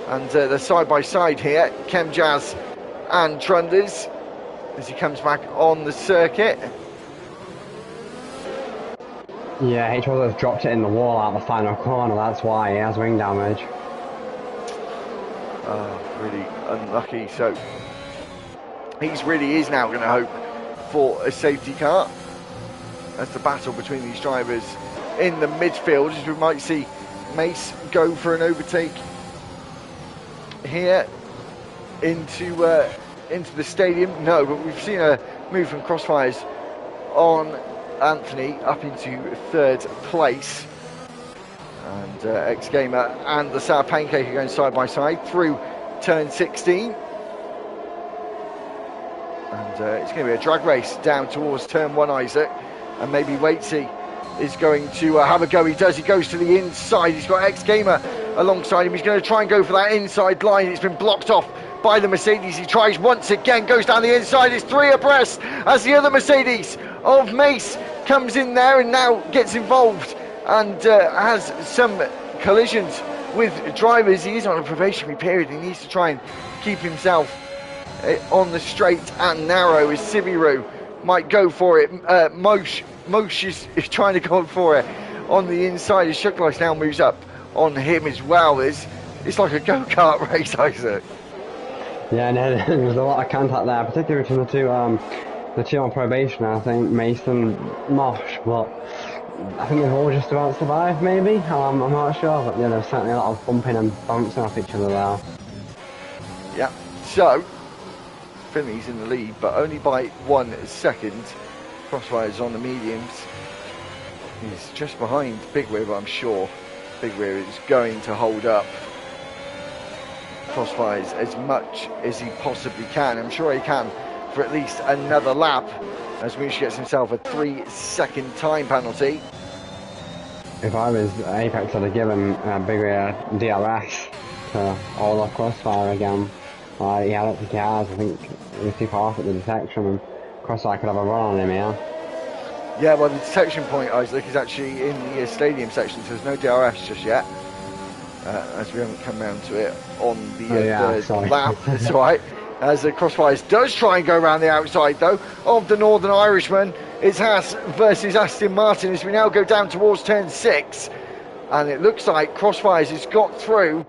and they're side by side here, Chem Jazz and Trunders, as he comes back on the circuit. Yeah, H. Rosworth dropped it in the wall out the final corner, that's why he has wing damage. Really unlucky. So he really is now going to hope for a safety car as the battle between these drivers in the midfield, as we might see Mace go for an overtake here into the stadium. No, but we've seen a move from Crossfires on Anthony up into third place, and X Gamer and the Sour Pancake are going side by side through turn 16, and it's going to be a drag race down towards turn 1, Isaac, and maybe Waitsy is going to have a go. He does. He goes to the inside. He's got X Gamer alongside him. He's going to try and go for that inside line. It's been blocked off by the Mercedes. He tries once again, goes down the inside. It's 3 abreast as the other Mercedes of Mace comes in there and now gets involved and has some collisions with drivers. He is on a probationary period. He needs to try and keep himself on the straight and narrow, as Sibiru might go for it. Mosh is trying to go for it on the inside, as Shuklice now moves up on him as well. It's like a go-kart race, Isaac. Yeah, no, there's a lot of contact there, particularly between the two on probation, I think, Mason, Mosh, but I think they've all just about survived, maybe? I'm not sure, but yeah, there's certainly a lot of bumping and bouncing off each other there. Yeah, so Finley's in the lead, but only by 1 second. Crossfires on the mediums. He's just behind Big Weir, but I'm sure Big Weir is going to hold up Crossfires as much as he possibly can. I'm sure he can for at least another lap, as Moosh gets himself a 3-second time penalty. If I was Apex, I'd have given Big Weir DRS to all of Crossfire again. He had up the cars, I think he was too far off at the detection, and Crossfire could have a run on him here. Yeah, well, the detection point, Isaac, is actually in the stadium section, so there's no DRS just yet, as we haven't come round to it on the third lap. That's right. As the Crossfires does try and go around the outside, though, of the Northern Irishman. It's Haas versus Aston Martin as we now go down towards turn 6, and it looks like Crossfires has got through,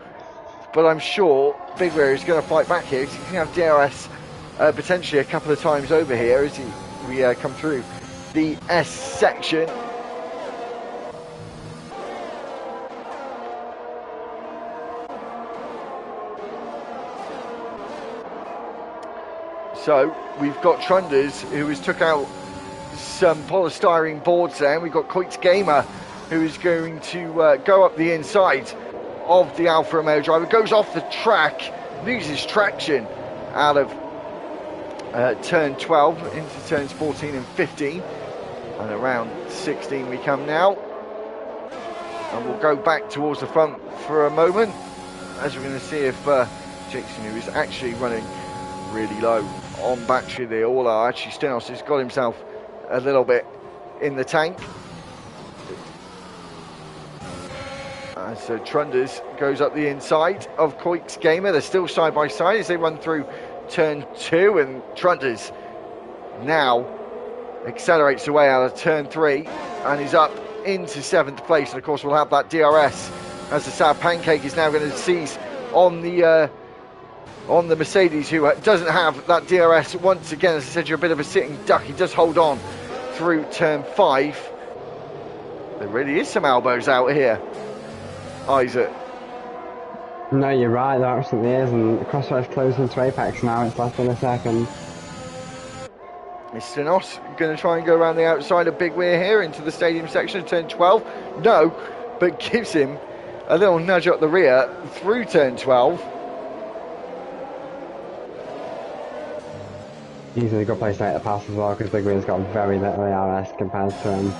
but I'm sure Big Weir is going to fight back here. He's going to have DRS potentially a couple of times over here as we come through the S section. So we've got Trunders, who has took out some polystyrene boards there, and we've got Coit's Gamer, who is going to go up the inside of the Alfa Romeo driver. Goes off the track, loses traction out of turn 12 into turns 14 and 15. And around 16 we come now. And we'll go back towards the front for a moment, as we're going to see if Jason, who is actually running really low on battery there, all are actually Stenos has got himself a little bit in the tank. As Trunders goes up the inside of Koik's Gamer. They're still side by side as they run through turn 2, and Trunders now accelerates away out of turn 3 and is up into 7th place. And of course we'll have that DRS as the Sad Pancake is now going to seize on the Mercedes, who doesn't have that DRS. Once again, as I said, you're a bit of a sitting duck. He does hold on through turn 5. There really is some elbows out here, Isaac. No, you're right, there absolutely is, and the crossfire's closing into Apex now, it's less than a second. Is Stenos going to try and go around the outside of Big Weir here into the stadium section of turn 12? No, but gives him a little nudge up the rear through turn 12. He's in a good place to make the pass as well, because Big Weir's got very little ARS compared to him.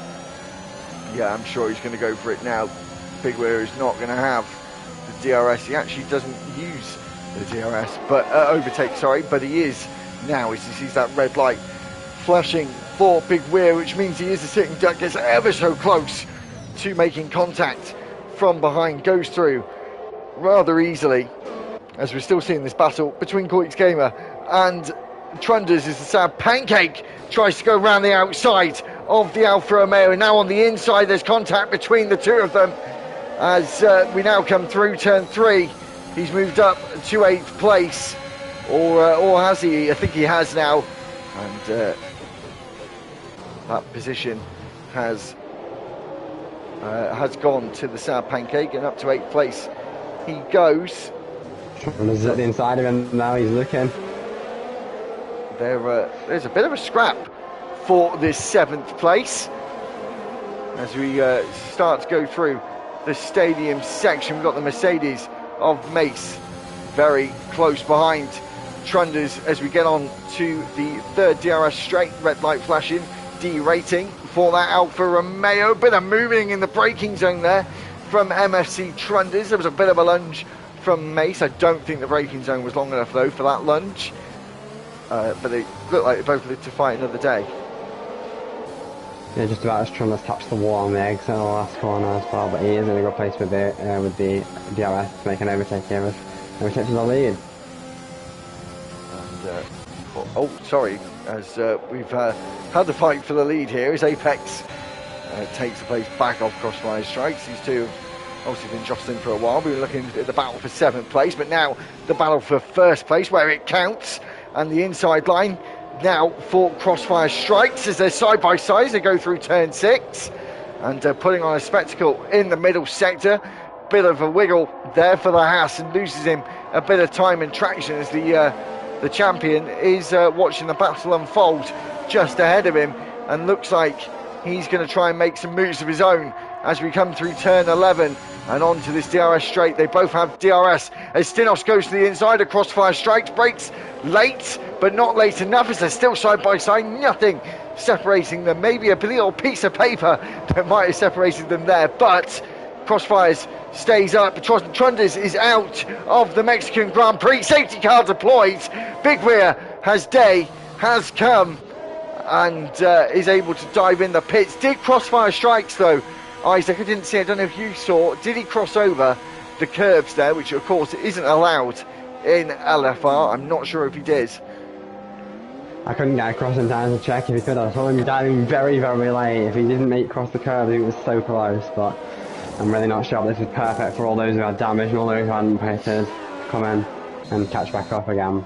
Yeah, I'm sure he's going to go for it now. Big Weir is not going to have the DRS. He actually doesn't use the DRS, but overtake, sorry, but he is now as he sees that red light flashing for Big Weir, which means he is a sitting duck, gets ever so close to making contact from behind, goes through rather easily, as we're still seeing this battle between Koik's Gamer and Trunders as the Sad Pancake tries to go around the outside of the Alfa Romeo, and now on the inside there's contact between the two of them as we now come through turn 3. He's moved up to 8th place, or has he? I think he has now, and that position has gone to the Sad Pancake, and up to 8th place he goes. Trunders at the inside of him now, he's looking. There's a bit of a scrap for this 7th place as we start to go through the stadium section. We've got the Mercedes of Mace very close behind Trunders as we get on to the 3rd DRS straight. Red light flashing, derating for that Alfa Romeo. Bit of moving in the braking zone there from MFC Trunders. There was a bit of a lunge from Mace. I don't think the braking zone was long enough though for that lunge. But they look like they both lived to fight another day. Yeah, just about as Trunders taps the wall on the exit in the last corner as well, but he is in a good place with the DRS to make an overtake here as overtakes the lead. And, oh, sorry, as we've had the fight for the lead here as Apex takes the place back off Crossfire Strikes. These two have obviously been jostling for a while. We were looking at the battle for 7th place, but now the battle for 1st place where it counts. And the inside line now for Crossfire Strikes as they're side by side as they go through turn 6 and putting on a spectacle in the middle sector. Bit of a wiggle there for the Haas and loses him a bit of time and traction as the champion is watching the battle unfold just ahead of him, and looks like he's going to try and make some moves of his own as we come through turn 11 and onto this DRS straight. They both have DRS as Stenos goes to the inside of Crossfire Strikes, breaks late, but not late enough as they're still side by side. Nothing separating them, maybe a little piece of paper that might have separated them there, but Crossfires stays up. Trunders is out of the Mexican Grand Prix. Safety car deployed. Big Weir has come and is able to dive in the pits. Did Crossfire Strikes though, Isaac, I didn't see, I don't know if you saw, did he cross over the curbs there, which of course isn't allowed in LFR? I'm not sure if he did. I couldn't get across in time to check if he could. I saw him diving very, very late. If he didn't make across the curb, he was so close, but I'm really not sure. This is perfect for all those who had damage and all those who hadn't pitted to come in and catch back up again.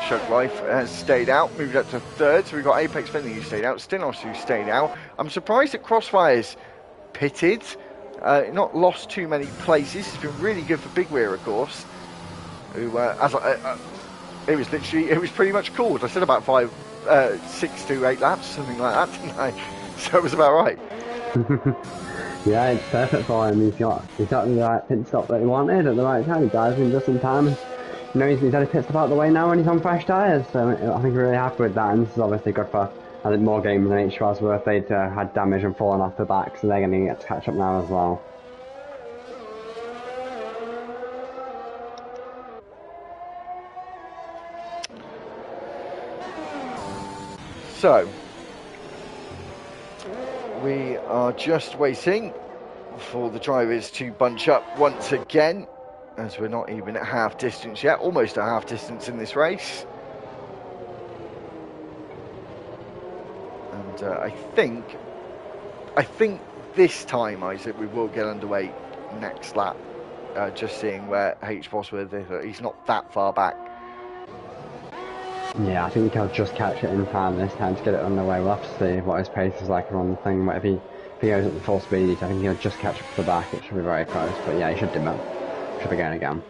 Shug Life has stayed out, moved up to 3rd, so we've got Apex Finley who stayed out, Stenos who stayed out. I'm surprised that Crossfire's pitted, not lost too many places. It's been really good for Big Weir, of course, who it was pretty much called. I said about 6 to 8 laps, something like that, didn't I? So it was about right. Yeah, it's perfect for him. He's got the right pit stop that he wanted at the right time. He dives in just in time. And, he's had a pit stop out the way now and he's on fresh tyres. So I think we're really happy with that. And this is obviously good for, I think, more games than H Bosworth. They'd had damage and fallen off the back, so they're going to get to catch up now as well. So, we are just waiting for the drivers to bunch up once again, as we're not even at half distance yet, almost at half distance in this race. And I think this time, Isaac, we will get underway next lap. Just seeing where H Bosworth is, he's not that far back. Yeah, I think he'll just catch it in time this time to get it underway. We'll have to see what his pace is like around the thing. But if he goes at the full speed, I think he'll just catch up to the back. It should be very close. But yeah, he should do it. Should be going again.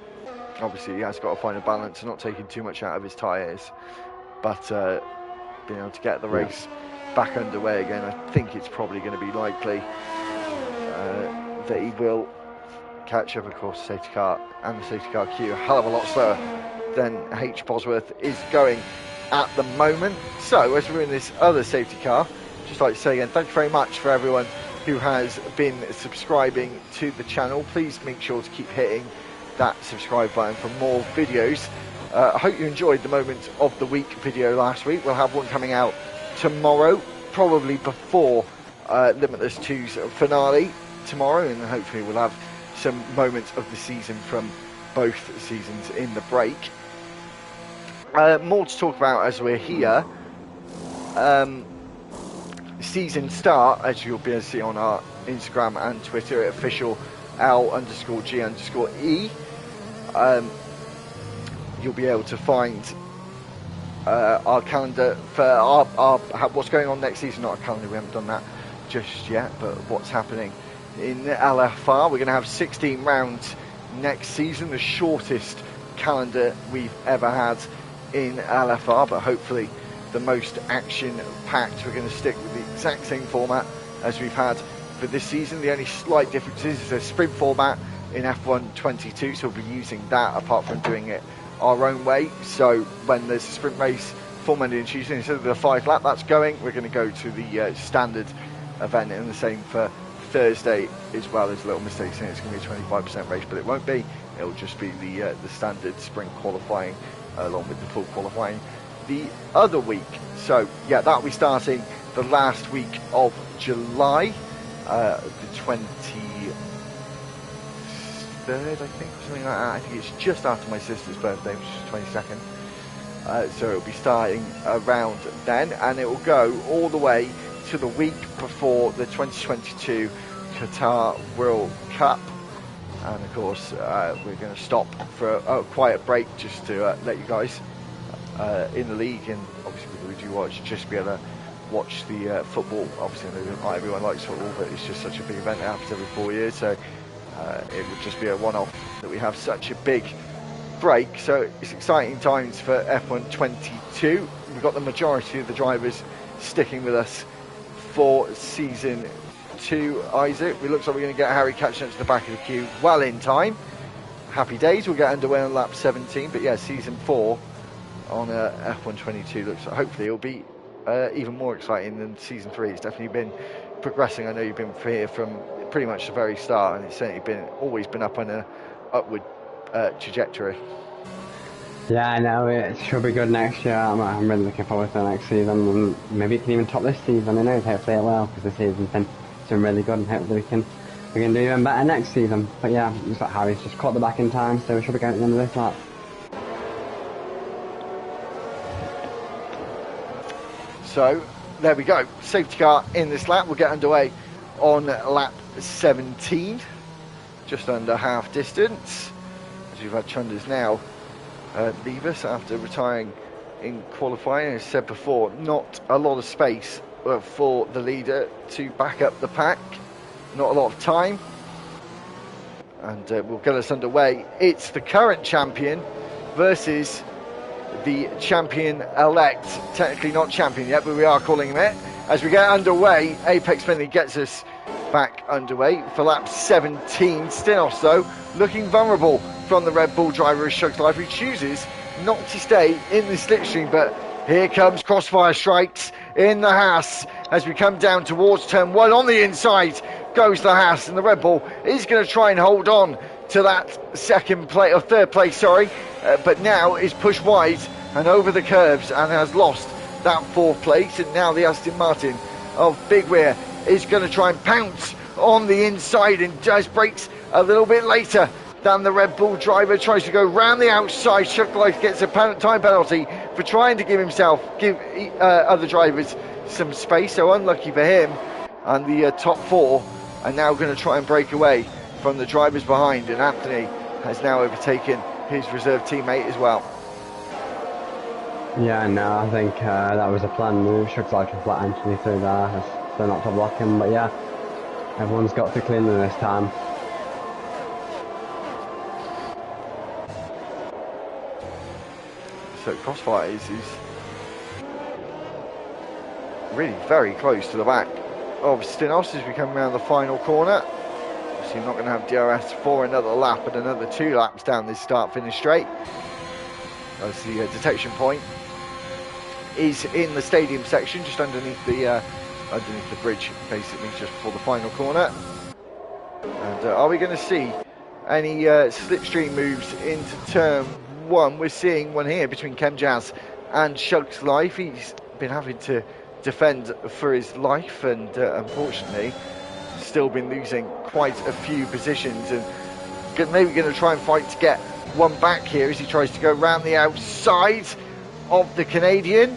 Obviously, he has got to find a balance and not taking too much out of his tyres. But being able to get the race back underway again, I think it's probably going to be likely that he will catch up. Of course, safety car and the safety car queue a hell of a lot slower than H Bosworth is going at the moment. So as we're in this other safety car, just like to say again, thank you very much for everyone who has been subscribing to the channel. Please make sure to keep hitting that subscribe button for more videos. I hope you enjoyed the moment of the week video last week. We'll have one coming out tomorrow, probably before Limitless 2's finale tomorrow, and hopefully we'll have some moments of the season from both seasons in the break. More to talk about as we're here. Season start, as you'll be able to see on our Instagram and Twitter, at official L_G_E. You'll be able to find our calendar for our what's going on next season. Not a calendar, we haven't done that just yet, but what's happening in LFR. We're going to have 16 rounds next season, the shortest calendar we've ever had in LFR, but hopefully the most action-packed. We're going to stick with the exact same format as we've had for this season. The only slight difference is a sprint format in F1 22, so we'll be using that apart from doing it our own way. So when there's a sprint race for Monday and Tuesday, instead of the 5 lap that's going, we're going to go to the standard event, and the same for Thursday as well. There's a little mistake saying it's going to be a 25% race, but it won't be. It'll just be the standard sprint qualifying along with the full qualifying the other week. So yeah, that'll be starting the last week of July, the 23rd, I think, something like that. I think it's just after my sister's birthday, which is 22nd. So it'll be starting around then, and it will go all the way to the week before the 2022 Qatar World Cup. And of course, we're going to stop for a quiet break just to let you guys in the league, and obviously people who do watch, just be able to watch the football. Obviously, I know not everyone likes football, but it's just such a big event. It happens every 4 years, so it would just be a one-off that we have such a big break. So it's exciting times for F1 22. We've got the majority of the drivers sticking with us for season 2. Isaac, it looks like we're going to get Harry catching up to the back of the queue well in time. Happy days. We'll get underway on lap 17, but yeah, season 4 on F1 22 looks like hopefully it'll be even more exciting than season 3. It's definitely been progressing. I know you've been here from pretty much the very start, and it's certainly always been up on an upward trajectory. Yeah, I know, it should be good next year. I'm really looking forward to next season, and maybe it can even top this season. Who knows? Hopefully it will, because the season's been really good, and hopefully we can do even better next season. But yeah, looks like Harry's just caught the back in time, so we should be going to the end of this lap. So there we go, safety car in this lap. We'll get underway on lap 17, just under half distance, as we've had Chunders now leave us after retiring in qualifying. As I said before, not a lot of space for the leader to back up the pack, not a lot of time, and we'll get us underway. It's the current champion versus the champion-elect, technically not champion yet, but we are calling him it. As we get underway, Apex Finley gets us back underway for lap 17. Stinos, though, looking vulnerable from the Red Bull driver as Shug's Life, who chooses not to stay in the slipstream. But here comes Crossfire strikes in the Haas as we come down towards turn 1. On the inside goes the Haas, and the Red Bull is going to try and hold on to that third place, but now is pushed wide and over the curbs and has lost that 4th place. And now the Aston Martin of Big Weir is going to try and pounce on the inside and just brakes a little bit later than the Red Bull driver. Tries to go round the outside. Shug Life gets a time penalty for trying to give other drivers some space, so unlucky for him. And the top 4 are now going to try and break away from the drivers behind, and Anthony has now overtaken his reserve teammate as well. Yeah, no, I think that was a planned move. Shug's Life to flat Anthony through there as they're not to block him, but yeah, everyone's got to clean them this time. So Crossfire is really very close to the back of Stinos as we come around the final corner. So you're not going to have DRS for another lap and another 2 laps down this start-finish straight, as the detection point is in the stadium section, just underneath the bridge, basically, just before the final corner. And are we going to see any slipstream moves into turn 1? We're seeing one here between Chemjazz and Shug's Life. He's been having to defend for his life, and unfortunately still been losing quite a few positions, and maybe going to try and fight to get one back here as he tries to go round the outside of the Canadian,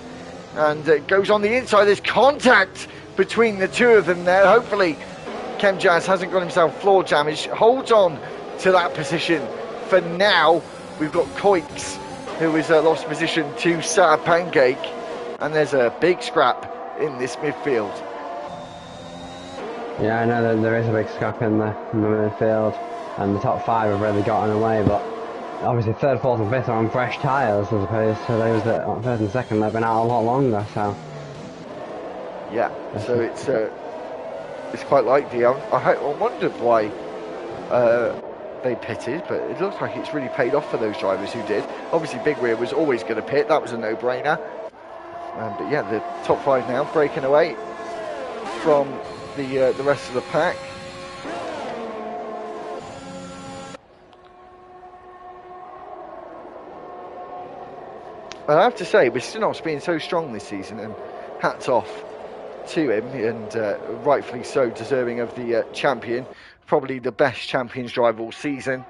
and goes on the inside. There's contact between the two of them there. Hopefully Chemjazz hasn't got himself floor damage, holds on to that position for now. We've got Coix, who has lost position to Sarah Pancake, and there's a big scrap in this midfield. Yeah, I know that there is a big scrap in the midfield, and the top 5 have really gotten away, but obviously 3rd, 4th and 5th are on fresh tyres as opposed to those that on 1st and 2nd they've been out a lot longer, so... Yeah, so it's quite likely. I wondered why they pitted, but it looks like it's really paid off for those drivers who did. Obviously Big Rear was always going to pit, that was a no-brainer. But yeah, the top 5 now breaking away from the rest of the pack. I have to say, with Stinos being so strong this season, and hats off to him, and rightfully so deserving of the champion, probably the best champions driver all season,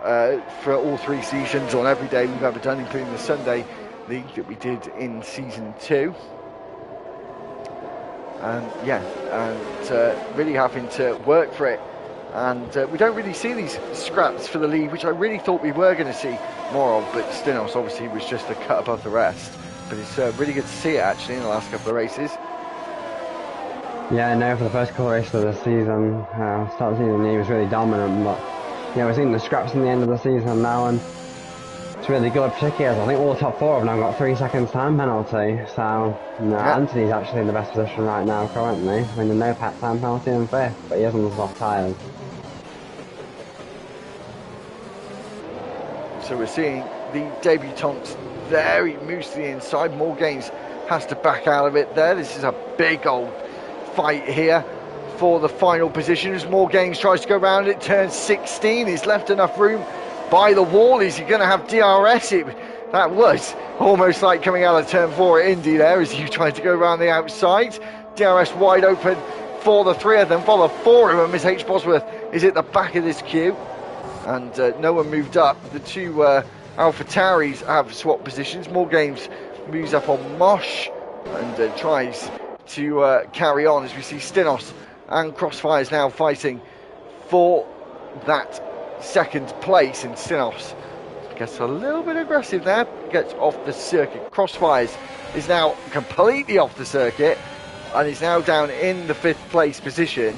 for all 3 seasons on every day we've ever done, including the Sunday League that we did in season 2. And really having to work for it, and we don't really see these scraps for the lead, which I really thought we were going to see more of, but Stinos obviously was just a cut above the rest. But it's really good to see it actually in the last couple of races. Yeah, no, for the first couple of races of the season, start of the season he was really dominant, but yeah, we're seeing the scraps in the end of the season now, and it's really good, particularly as I think all the top 4 have now got 3 seconds time penalty, so no, yeah. Anthony's actually in the best position right now currently, winning no pack time penalty in 5th, but he is on the soft tyres. So we're seeing the debutants there. He moves to the inside. More Games has to back out of it there. This is a big old fight here for the final position as More Games tries to go around it. Turn 16. He's left enough room by the wall. Is he going to have DRS? That was almost like coming out of turn 4 at Indy there as you tried to go around the outside. DRS wide open for the 3 of them. Follow 4 of them. Miss H. Bosworth is at the back of this queue. And no one moved up. The 2 AlphaTauris have swapped positions. More Games moves up on Mosh and tries to carry on as we see Stinos and Crossfires now fighting for that 2nd place. And Stinos gets a little bit aggressive there, gets off the circuit. Crossfires is now completely off the circuit and is now down in the 5th place position.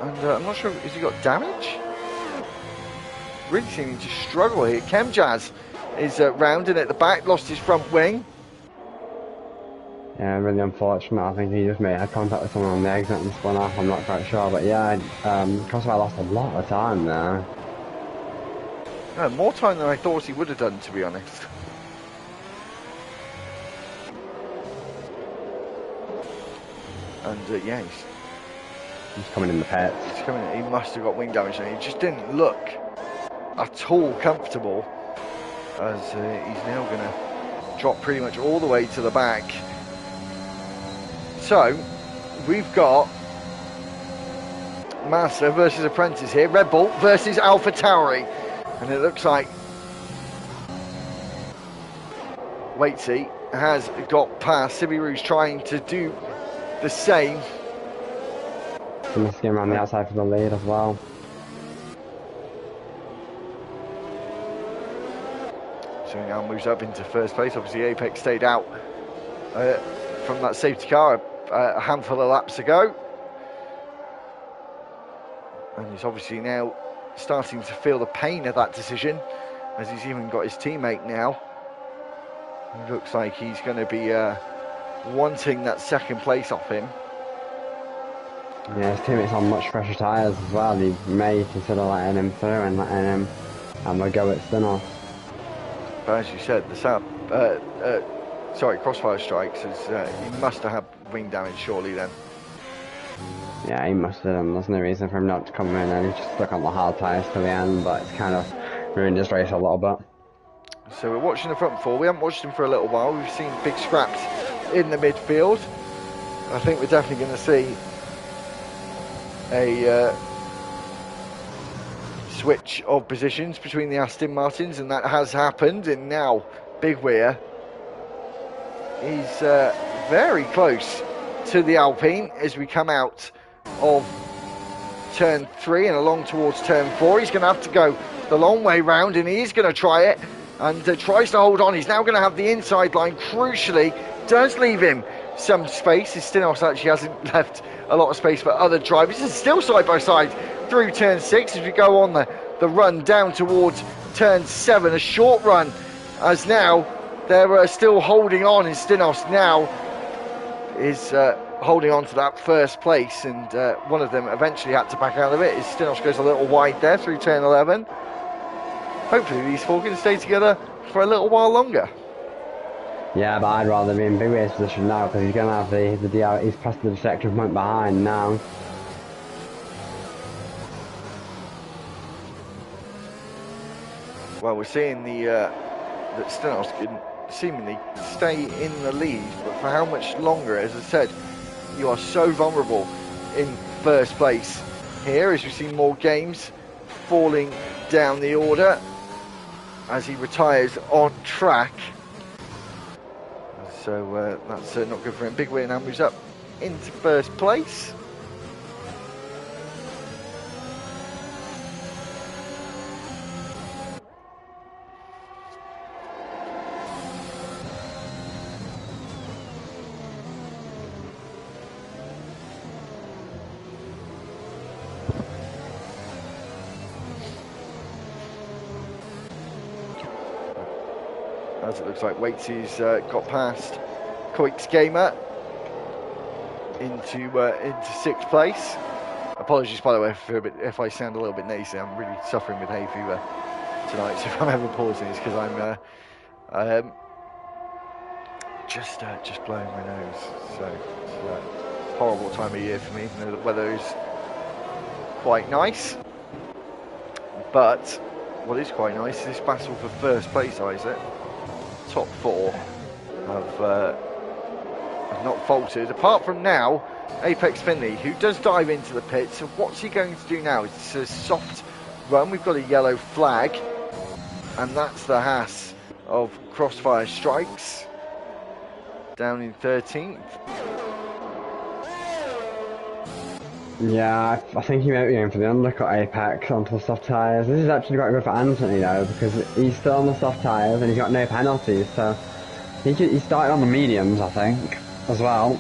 And I'm not sure, has he got damage? Really seeming to struggle here. Chemjazz is rounding at the back, lost his front wing. Yeah, really unfortunate. I think he just made eye contact with someone on the exit and spun off. I'm not quite sure, but yeah, Crossfire lost a lot of time there. No, more time than I thought he would have done, to be honest. And yeah, He's coming in the pits. he's coming. He must have got wing damage, and he just didn't look at all comfortable. As he's now going to drop pretty much all the way to the back. So we've got Master versus Apprentice here. Red Bull versus Alpha Tauri, and it looks like Waitsy has got past. Sibiru's trying to do the same. And this game around the outside for the lead as well. So he now moves up into first place. Obviously Apex stayed out from that safety car a handful of laps ago. And he's obviously now starting to feel the pain of that decision, as he's even got his teammate now. It looks like he's going to be wanting that second place off him. Yeah, his teammate's on much fresher tyres as well. He may consider letting him through and letting him have a go at Stinos. But as you said, the Crossfire strikes, he must have had wing damage surely then. Yeah, he must have done. There's no reason for him not to come in, and he's just stuck on the hard tyres to the end, but it's kind of ruined his race a little bit. So we're watching the front four. We haven't watched him for a little while. We've seen big scraps in the midfield. I think we're definitely going to see a switch of positions between the Aston Martins, and that has happened. And now Big Weir is very close to the Alpine as we come out of turn 3 and along towards turn 4. He's going to have to go the long way round, and he is going to try it, and tries to hold on. He's now going to have the inside line. Crucially, does leave him some space. His Stinos actually hasn't left a lot of space for other drivers. It's still side by side through turn 6 as we go on the run down towards turn 7. A short run, as now they're still holding on, and Stinos now is holding on to that first place, and one of them eventually had to back out of it. His Stinos goes a little wide there through turn 11. Hopefully these four can stay together for a little while longer. Yeah, but I'd rather be in Big Weir's position now, because he's going to have the DR, he's past the detective point behind now. Well, we're seeing that Stinos can seemingly stay in the lead, but for how much longer? As I said, you are so vulnerable in first place here, as we see more games falling down the order as he retires on track. So that's not good for him. Big Weir now moves up into first place. As it looks like Waitsy's got past Coix Gamer into 6th place. Apologies, by the way, if I sound a little bit nasally. I'm really suffering with hay fever tonight, so if I'm ever pausing, it's because I'm just blowing my nose. So it's a horrible time of year for me. You know, the weather is quite nice, but what is quite nice is this battle for first place, Isaac. Top 4 have not faltered, apart from now Apex Finley, who does dive into the pit. So what's he going to do now? It's a soft run. We've got a yellow flag, and that's the Haas of Crossfire Strikes down in 13th. Yeah, I think he might be going for the undercut Apex onto the soft tyres. This is actually quite good for Anthony though, because he's still on the soft tyres and he's got no penalties, so he started on the mediums, I think, as well.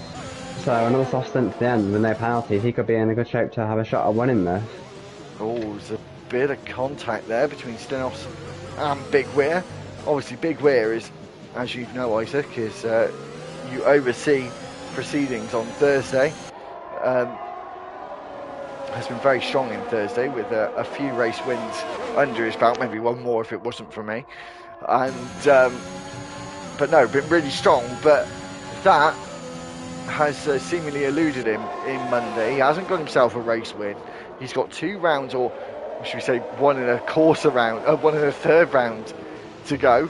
So another soft stint to the end with no penalties. He could be in a good shape to have a shot at winning this. Oh, there's a bit of contact there between Stinos and Big Weir. Obviously Big Weir is, as you know, Isaac, is you oversee proceedings on Thursday. Has been very strong in Thursday with a few race wins under his belt, maybe one more if it wasn't for me. And but no, been really strong. But that has seemingly eluded him in Monday. He hasn't got himself a race win. He's got 2 rounds, or should we say 1 in a quarter round, 1 in a third round to go.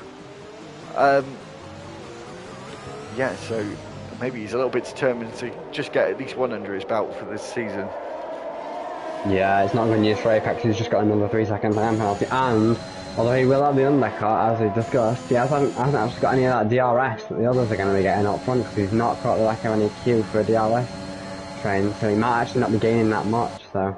Yeah, so maybe he's a little bit determined to just get at least 1 under his belt for this season. Yeah, it's not good news for Apex. He's just got another 3-second time penalty, and although he will have the undercut, as we discussed, he hasn't actually got any of that DRS that the others are going to be getting up front, because he's not got the lack of any queue for a DRS train, so he might actually not be gaining that much. So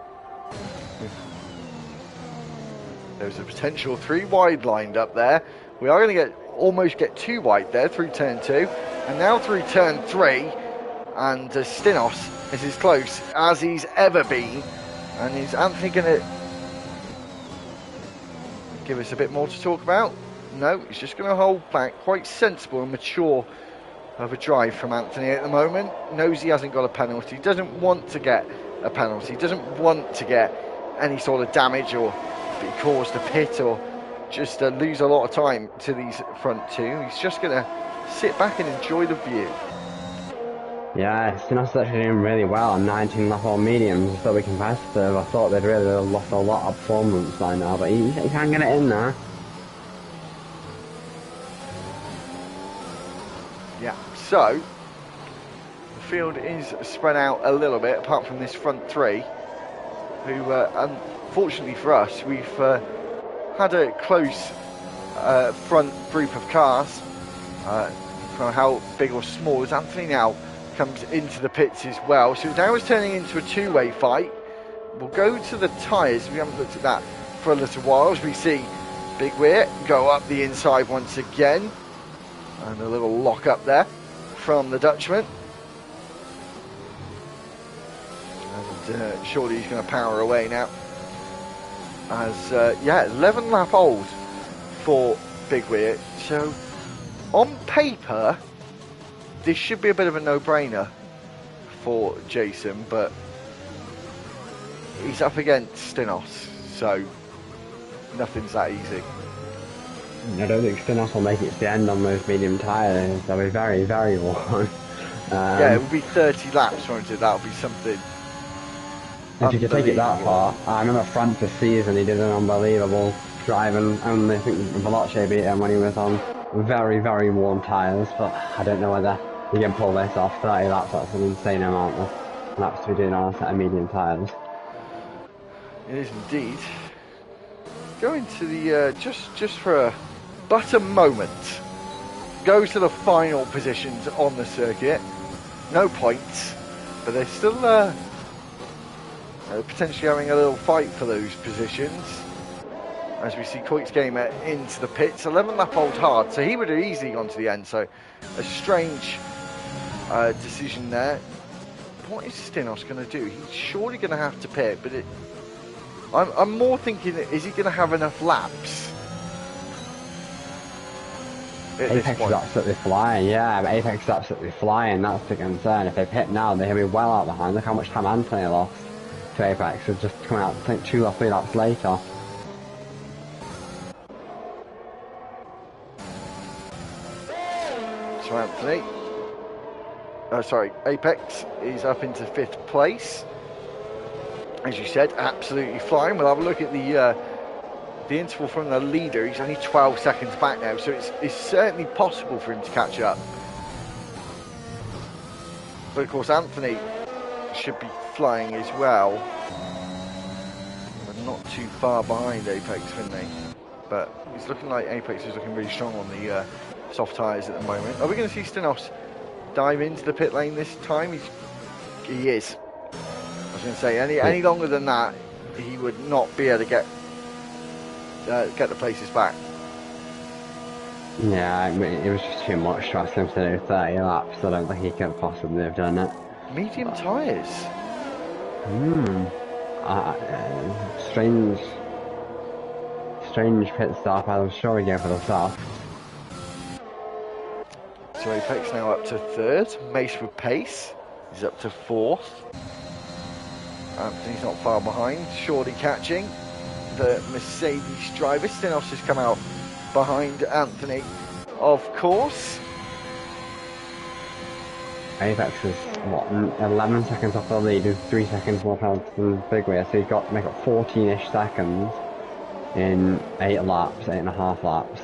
there's a potential 3 wide lined up there. We are going to almost get 2 wide there through turn 2, and now through turn 3, and Stinos is as close as he's ever been. And is Anthony going to give us a bit more to talk about? No, he's just going to hold back. Quite sensible and mature of a drive from Anthony at the moment. Knows he hasn't got a penalty. Doesn't want to get a penalty. Doesn't want to get any sort of damage or be caused a pit or just lose a lot of time to these front 2. He's just going to sit back and enjoy the view. yeah, Stinos actually doing really well on 19 lap all mediums, so be competitive. I thought they'd really lost a lot of performance by now, but he can get it in there. Yeah, so the field is spread out a little bit, apart from this front 3, who, unfortunately for us, we've had a close front group of cars. From how big or small, as Anthony now comes into the pits as well. So now it's turning into a 2-way fight. We'll go to the tyres. We haven't looked at that for a little while, as we see Big Weir go up the inside once again. And a little lock up there from the Dutchman. And surely he's going to power away now. As, 11 lap old for Big Weir. So, on paper, this should be a bit of a no-brainer for Jason, but he's up against Stinos, so nothing's that easy. I don't think Stinos will make it to the end on those medium tyres. They'll be very, very long. Yeah, it will be 30 laps, won't it? That'll be something. If you could take it that far, I remember France this season, he did an unbelievable drive, and I think Veloce beat him when he was on very, very warm tyres, but I don't know whether you can pull this off. 30 laps, that's an insane amount of laps to be doing on a set of medium tyres. It is indeed. Going to the, just for a moment, goes to the final positions on the circuit. No points, but they're still potentially having a little fight for those positions. As we see Coit's Gamer into the pits, 11 lap old hard, so he would have easily gone to the end. So a strange decision there. What is Stinos going to do? He's surely going to have to pit, but I'm more thinking, is he going to have enough laps? Apex is absolutely flying, yeah, but Apex is absolutely flying, that's the concern. If they pit now, they'll be well out behind. Look how much time Anthony lost to Apex, who's just coming out, I think, 2 or 3 laps later. So Anthony, Apex is up into 5th place. As you said, absolutely flying. We'll have a look at the interval from the leader. He's only 12 seconds back now, so it's certainly possible for him to catch up. But of course, Anthony should be flying as well. But not too far behind Apex, Finley. But it's looking like Apex is looking really strong on the soft tyres at the moment. Are we going to see Stinos dive into the pit lane this time? He is. I was going to say, any longer than that, he would not be able to get the places back. Yeah, I mean, it was just too much to ask him to do 30 laps. I don't think he could possibly have done it. Medium tyres. Strange pit stop. I was sure he'd go for the soft. So Apex now up to third. Mace with pace. He's up to fourth. Anthony's not far behind. Shorty catching the Mercedes driver. Stinos has come out behind Anthony, of course. Apex is, what, 11 seconds off the lead with 3 seconds more penalty than Big Wheel, so he's got to make up 14-ish seconds in 8 laps, 8.5 laps.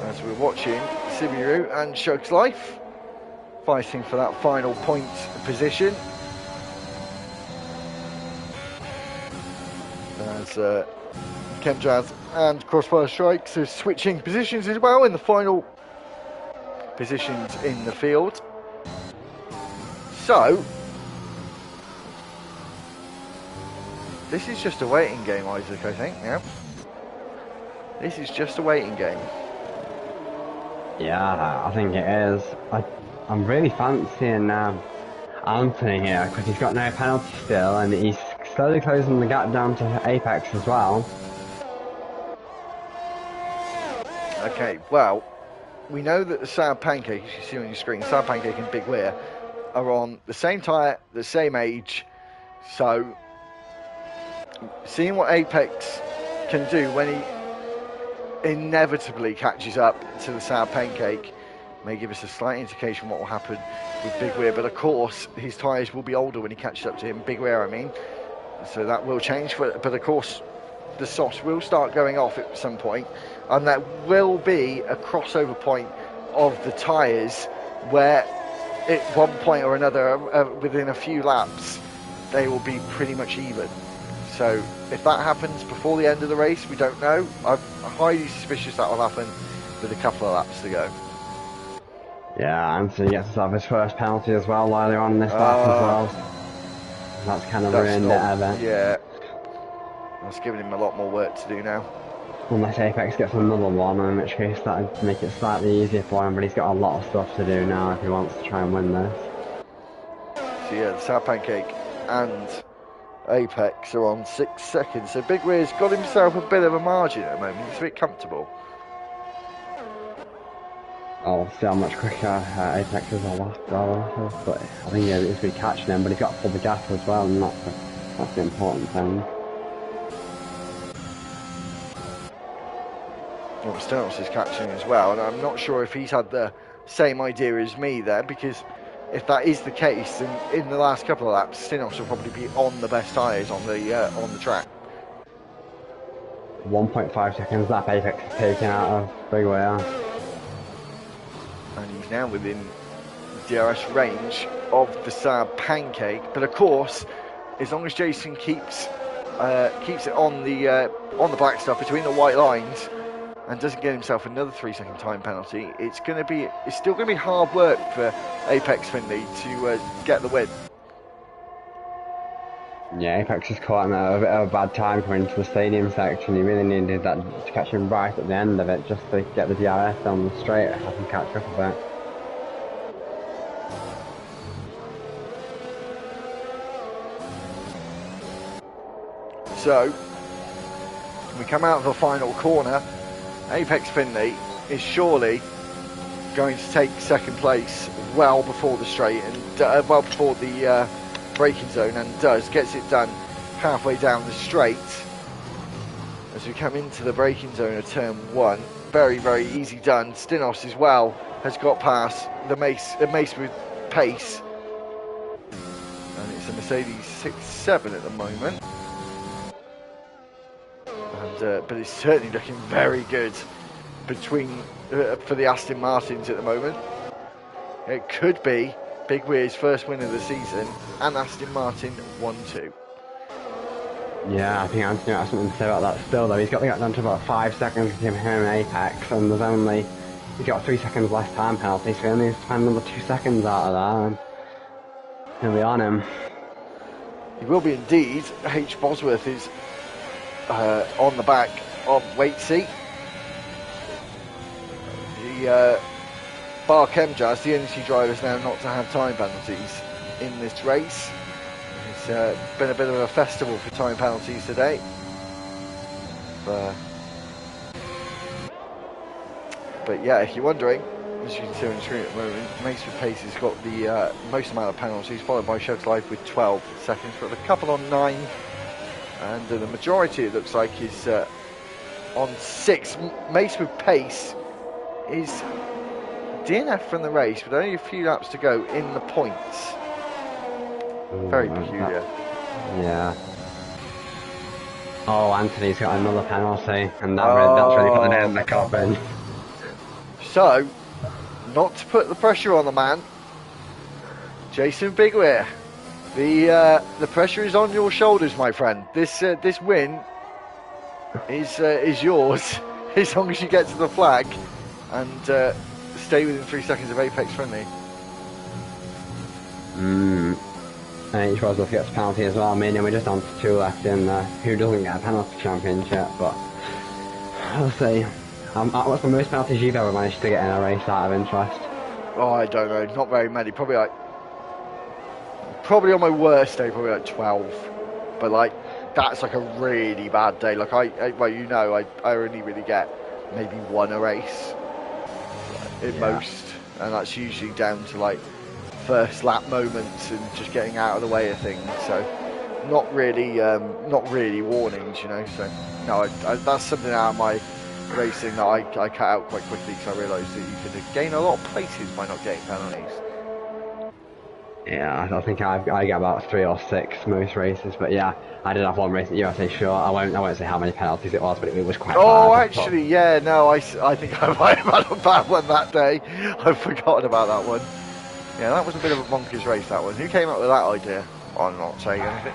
As we're watching Sibiru and Shug's Life fighting for that final point position. As Chemjazz and Crossfire Strikes are switching positions as well in the final positions in the field. So, this is just a waiting game, Isaac, I think, yeah? This is just a waiting game. Yeah, I think it is. I'm really fancying Anthony here because he's got no penalty still and he's slowly closing the gap down to Apex as well. Okay, well, we know that the Sad Pancake, as you see on your screen, Sad Pancake and Big Weir are on the same tyre, the same age, so seeing what Apex can do when he inevitably catches up to the Sad Pancake may give us a slight indication what will happen with Big Weir, but of course his tyres will be older when he catches up to him, Big Weir I mean, so that will change, but of course the softs will start going off at some point, and there will be a crossover point of the tyres where at one point or another within a few laps they will be pretty much even. So if that happens before the end of the race, we don't know. I'm highly suspicious that will happen with a couple of laps to go. Yeah, Anthony gets himself his first penalty as well earlier on in this lap as well. That's kind of ruined it a bit. Yeah, that's giving him a lot more work to do now. Unless Apex gets another one, in which case that would make it slightly easier for him, but he's got a lot of stuff to do now if he wants to try and win this. So yeah, the Sad Pancake and Apex are on 6 seconds, so Big Weir's got himself a bit of a margin at the moment. He's a bit comfortable. I'll see how much quicker Apex is a lap, but I think he's going to be catching him, but he's got to pull the gap as well, and that's the important thing. Well, Stenos is catching as well, and I'm not sure if he's had the same idea as me there, because if that is the case, then in the last couple of laps, Stenos will probably be on the best tyres on the track. 1.5 seconds lap Apex is taken out of Big Wheel. And he's now within DRS range of the Sad Pancake, but of course, as long as Jason keeps it on the black stuff between the white lines and doesn't get himself another 3-second time penalty, it's still going to be hard work for Apex Finley to get the win. Yeah, Apex is caught in a bit of a bad time coming into the stadium section. He really needed that to catch him right at the end of it, just to get the DRS down the straight and have him catch up a bit. So, we come out of the final corner. Apex Finley is surely going to take second place well before the straight and well before the braking zone, and gets it done halfway down the straight as we come into the braking zone of turn 1. Very, very easy done. Stinos as well has got past the Mace with pace, and it's a Mercedes 6.7 at the moment. And, but it's certainly looking very good for the Aston Martins at the moment. It could be Big Weir's first win of the season, and Aston Martin 1-2. Yeah, I think Anthony has something to say about that still, though. He's got to get down to about 5 seconds between him and Apex, and he's got 3 seconds less time penalty, so he only needs to find another 2 seconds out of that, and he'll be on him. He will be indeed. H. Bosworth is on the back of weight seat. The Bar Chemjazz, the only 2 drivers now not to have time penalties in this race. It's been a bit of a festival for time penalties today. But yeah, if you're wondering, as you can see on the screen at the moment, Mace with Pace has got the most amount of penalties, followed by Shug's Life with 12 seconds, but a couple on 9, and the majority, it looks like, is on 6. Mace with Pace is DNF from the race, with only a few laps to go in the points. Very peculiar. Yeah. Oh, Anthony's got another penalty, and that's really put the nail in the coffin. So, not to put the pressure on the man, Jason Bigweir, the pressure is on your shoulders, my friend. This win is yours as long as you get to the flag and stay within 3 seconds of apex friendly. And each was gets a penalty as well. I mean, we're just on to 2 left in who doesn't get a penalty championship, but I'll see. What's the most penalties you've ever managed to get in a race out of interest? Oh, I don't know, not very many. Probably on my worst day, probably like 12. But like, that's like a really bad day. Like I only really get maybe 1 a race at most, and that's usually down to like first lap moments and just getting out of the way of things. So not really warnings, you know. So no, that's something out of my racing that I cut out quite quickly, because I realised that you could gain a lot of places by not getting penalties. Yeah, I think I get about 3 or 6 most races, but yeah, I did have one race at USA Short. I won't say how many penalties it was, but it was quite bad. Oh, actually, yeah, no, I think I might have had a bad one that day. I've forgotten about that one. Yeah, that was a bit of a bonkers race, that one. Who came up with that idea? Oh, I'm not saying anything.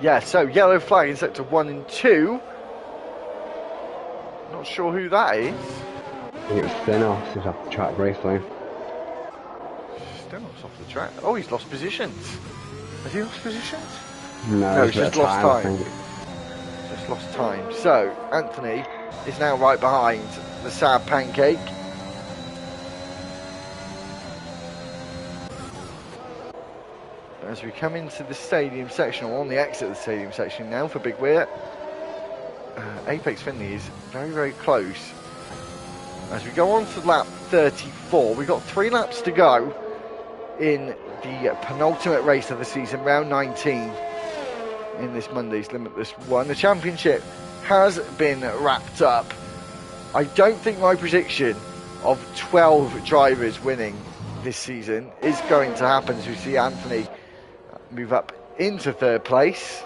Yeah, so yellow flag in sector 1 and 2. Not sure who that is. I think it was Stenos who's off the track briefly. Stenos off the track? Oh, he's lost positions. Has he lost positions? No, he's just lost time. Just lost time. So, Anthony is now right behind the Sad Pancake. As we come into the stadium section, or on the exit of the stadium section now for Big Weir, Apex Finley is very, very close. As we go on to lap 34, we've got 3 laps to go in the penultimate race of the season, round 19, in this Monday's Limitless 1. The championship has been wrapped up. I don't think my prediction of 12 drivers winning this season is going to happen, as we see Anthony move up into 3rd place.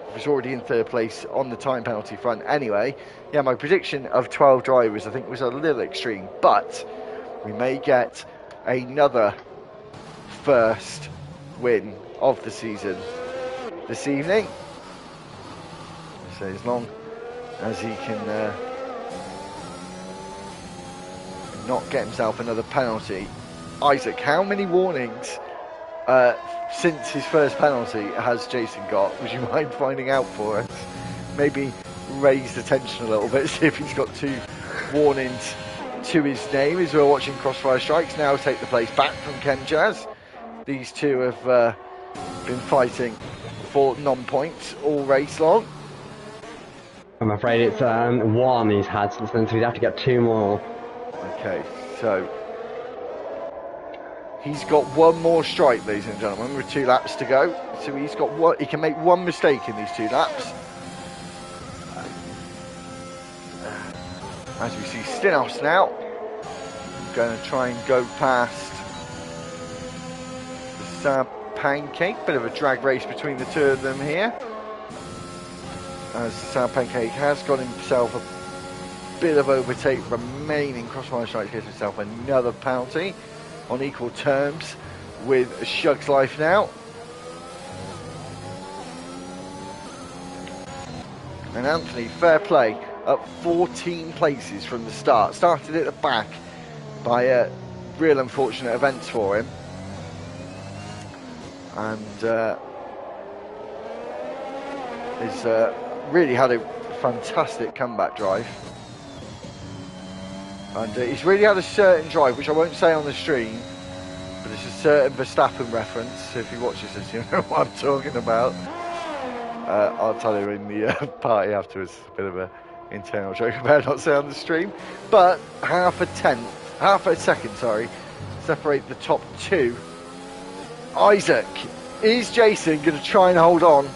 He was already in 3rd place on the time penalty front anyway. Yeah, my prediction of 12 drivers I think was a little extreme, but we may get another first win of the season this evening. So as long as he can not get himself another penalty. Isaac, how many warnings since his first penalty has Jason got? Would you mind finding out for us? Maybe raise the tension a little bit, see if he's got 2 warnings to his name as we're watching Crossfire Strikes now take the place back from Ken Jazz. These two have been fighting for non-points all race long. I'm afraid it's 1 he's had since then, so he'd have to get 2 more. Okay, so he's got 1 more strike, ladies and gentlemen, with 2 laps to go. So he's got 1. He can make 1 mistake in these 2 laps. As we see Stinos now, going to try and go past the Sad Pancake. Bit of a drag race between the 2 of them here, as Sad Pancake has got himself a bit of overtake remaining. Crossfire Strike gives himself another penalty on equal terms with Shug's Life now. And Anthony, fair play, up 14 places from the start. Started at the back by real unfortunate events for him. And he's really had a fantastic comeback drive. And he's really had a certain drive, which I won't say on the stream, but it's a certain Verstappen reference. So if he watches this, you know what I'm talking about. I'll tell you in the party afterwards. A bit of a internal joke about not saying on the stream. But half a second, separate the top two. Isaac, is Jason going to try and hold on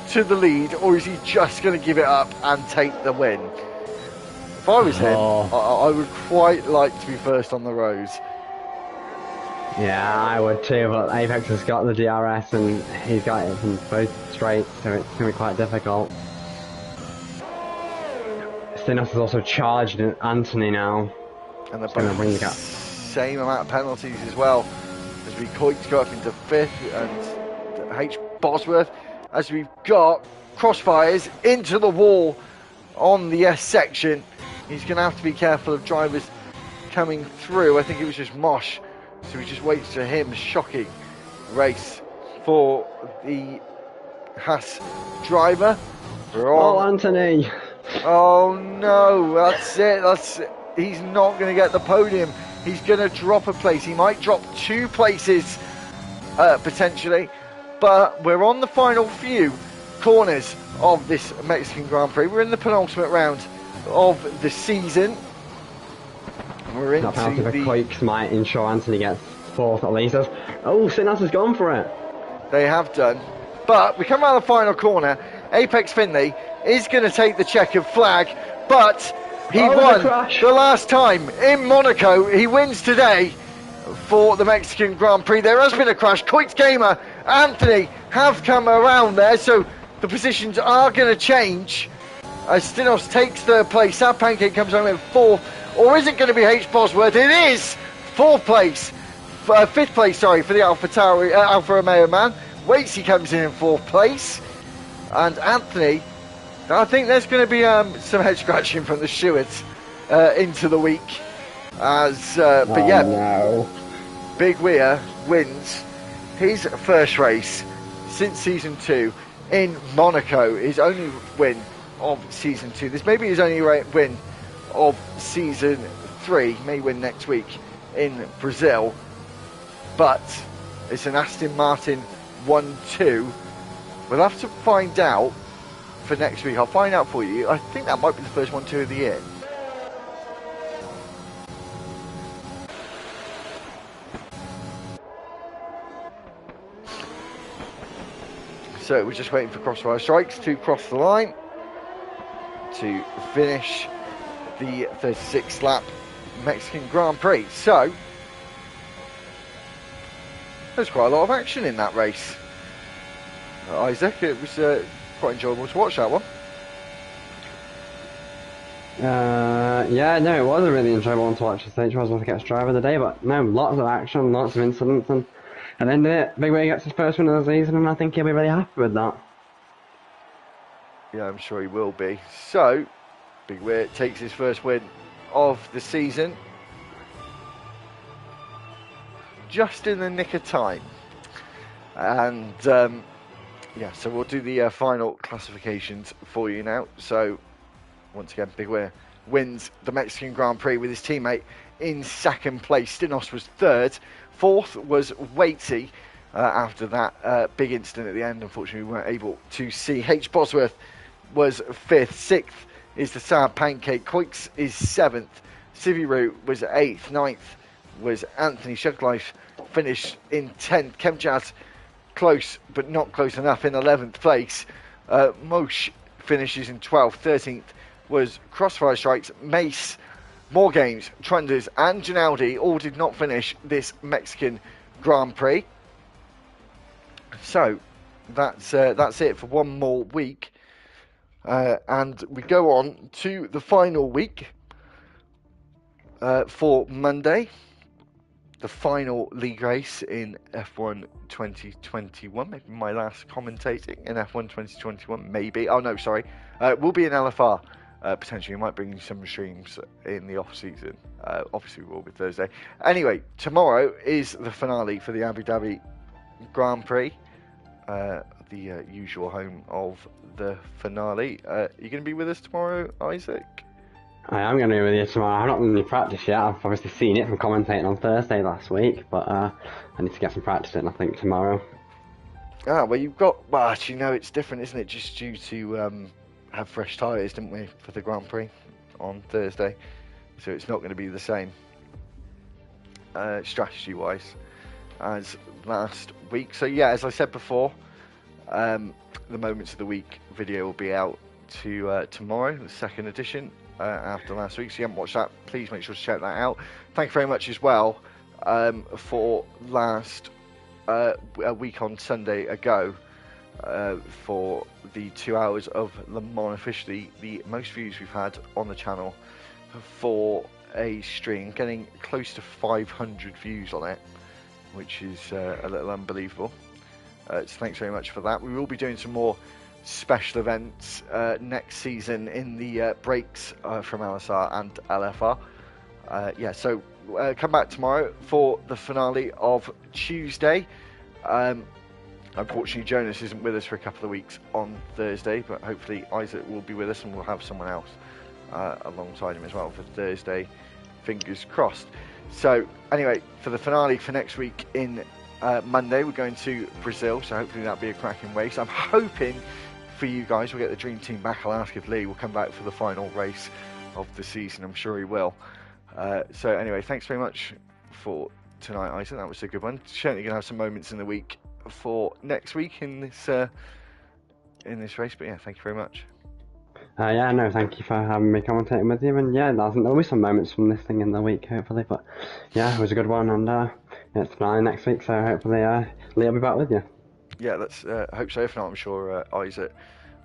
to the lead, or is he just going to give it up and take the win? If I was him, I would quite like to be first on the road. Yeah, I would too, but Apex has got the DRS and he's got it from both straights, so it's going to be quite difficult. Stinos has also charged Anthony now. And they're both bring the same amount of penalties as well. As we go up into 5th and H. Bosworth, as we've got crossfires into the wall on the S section. He's going to have to be careful of drivers coming through. I think it was just Mosh. So he just waits for him. Shocking race for the Haas driver. Oh, Anthony! Oh no, that's it. He's not going to get the podium. He's going to drop a place. He might drop 2 places potentially. But we're on the final few corners of this Mexican Grand Prix. We're in the penultimate round of the season. We're into the quakes might ensure Anthony gets 4th at least. Oh, Sinas has gone for it. They have done. But we come around the final corner. Apex Finley is going to take the checkered flag, but he won the last time in Monaco. He wins today for the Mexican Grand Prix. There has been a crash. Coix Gamer, Anthony have come around there, so the positions are going to change as Stinos takes 3rd place. Sad Pancake comes home in 4th. Or is it going to be H. Bosworth? It is 4th place, 5th place, for the Alfa Romeo man. Waitsy comes in 4th place, and Anthony. I think there's going to be some head scratching from the stewards into the week. No. Big Weir wins his first race since season 2 in Monaco. His only win of season 2. This may be his only win of season 3. May win next week in Brazil, but it's an Aston Martin 1-2. We'll have to find out for next week. I'll find out for you. I think that might be the first 1-2 of the year. So we're just waiting for Crossfire Strikes to cross the line to finish the 36th lap Mexican Grand Prix. So there's quite a lot of action in that race. Isaac, it was quite enjoyable to watch that one. Yeah, no, it was a really enjoyable one to watch. The stage was the guest driver of the day, but no, lots of action, lots of incidents, and at the end of it, Big Way gets his first win of the season, and I think he'll be really happy with that. Yeah, I'm sure he will be. So Big Way takes his first win of the season, just in the nick of time. And yeah, so we'll do the final classifications for you now. So once again, Big Way wins the Mexican Grand Prix with his teammate in 2nd place. Stinos was 3rd. 4th was Waitsy. After that big incident at the end, unfortunately we weren't able to see. H. Bosworth was 5th. 6th is the Sad Pancake. Coix is 7th. Civiru was 8th. 9th was Anthony. Shuglife finished in 10th. Chemjazz close but not close enough in 11th place. Mosh finishes in 12th. 13th was Crossfire Strikes. Mace, More Games, Trunders and Ginaldi all did not finish this Mexican Grand Prix. So that's it for one more week. And we go on to the final week for Monday. The final league race in F1 2021. Maybe my last commentating in F1 2021. Maybe. Oh no, sorry. We'll be in LFR. Potentially, we might bring you some streams in the off season. Obviously, we will be Thursday. Anyway, tomorrow is the finale for the Abu Dhabi Grand Prix. The usual home of the finale. Are you going to be with us tomorrow, Isaac? I am going to be with you tomorrow. I've not done any practice yet. I've obviously seen it from commentating on Thursday last week, but I need to get some practice in, I think, tomorrow. Well, you've got. Well, actually, no, it's different, isn't it? Just due to have fresh tyres, didn't we, for the Grand Prix on Thursday? So it's not going to be the same strategy-wise as last week. So yeah, as I said before, the Moments of the Week video will be out tomorrow, the second edition, after last week. So if you haven't watched that, please make sure to check that out. Thank you very much as well for last a week on Sunday ago for the 2 hours of Le Mans, officially the most views we've had on the channel for a stream, getting close to 500 views on it, which is a little unbelievable. So thanks very much for that. We will be doing some more special events next season in the breaks from LSR and LFR. Yeah, so come back tomorrow for the finale of Tuesday. Unfortunately, Jonas isn't with us for a couple of weeks on Thursday, but hopefully Isaac will be with us and we'll have someone else alongside him as well for Thursday. Fingers crossed. So anyway, for the finale for next week in Monday, we're going to Brazil, so hopefully that'll be a cracking race. I'm hoping for you guys we'll get the dream team back. I'll ask if Lee will come back for the final race of the season. I'm sure he will. So anyway, thanks very much for tonight, Isaac. That was a good one. Certainly going to have some moments in the week for next week in this race, but yeah, thank you very much. Yeah, no, thank you for having me commentating with you, and yeah, there'll be some moments from this thing in the week, hopefully, but yeah, it was a good one, and it's finale next week, so hopefully Lee will be back with you. Yeah, let's hope so. If not, I'm sure Isaac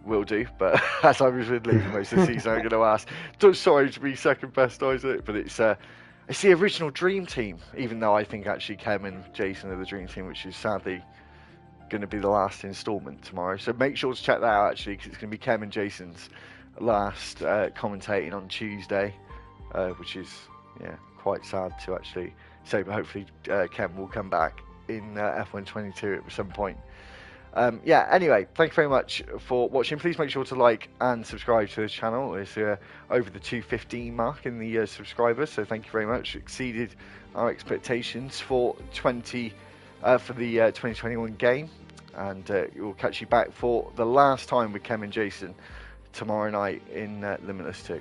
will do, but as I was with Lee for most of the season, I'm going to ask, sorry to be second best, Isaac, but it's the original dream team, even though I think actually Kem and Jason are the dream team, which is sadly going to be the last instalment tomorrow. So make sure to check that out, actually, because it's going to be Kem and Jason's last commentating on Tuesday, which is quite sad to actually say, but hopefully Kem will come back in F1 22 at some point. Anyway, thank you very much for watching. Please make sure to like and subscribe to the channel. It's over the 215 mark in the subscribers, so thank you very much. Exceeded our expectations for the 2021 game, and we'll catch you back for the last time with Kem and Jason tomorrow night in Limitless 2.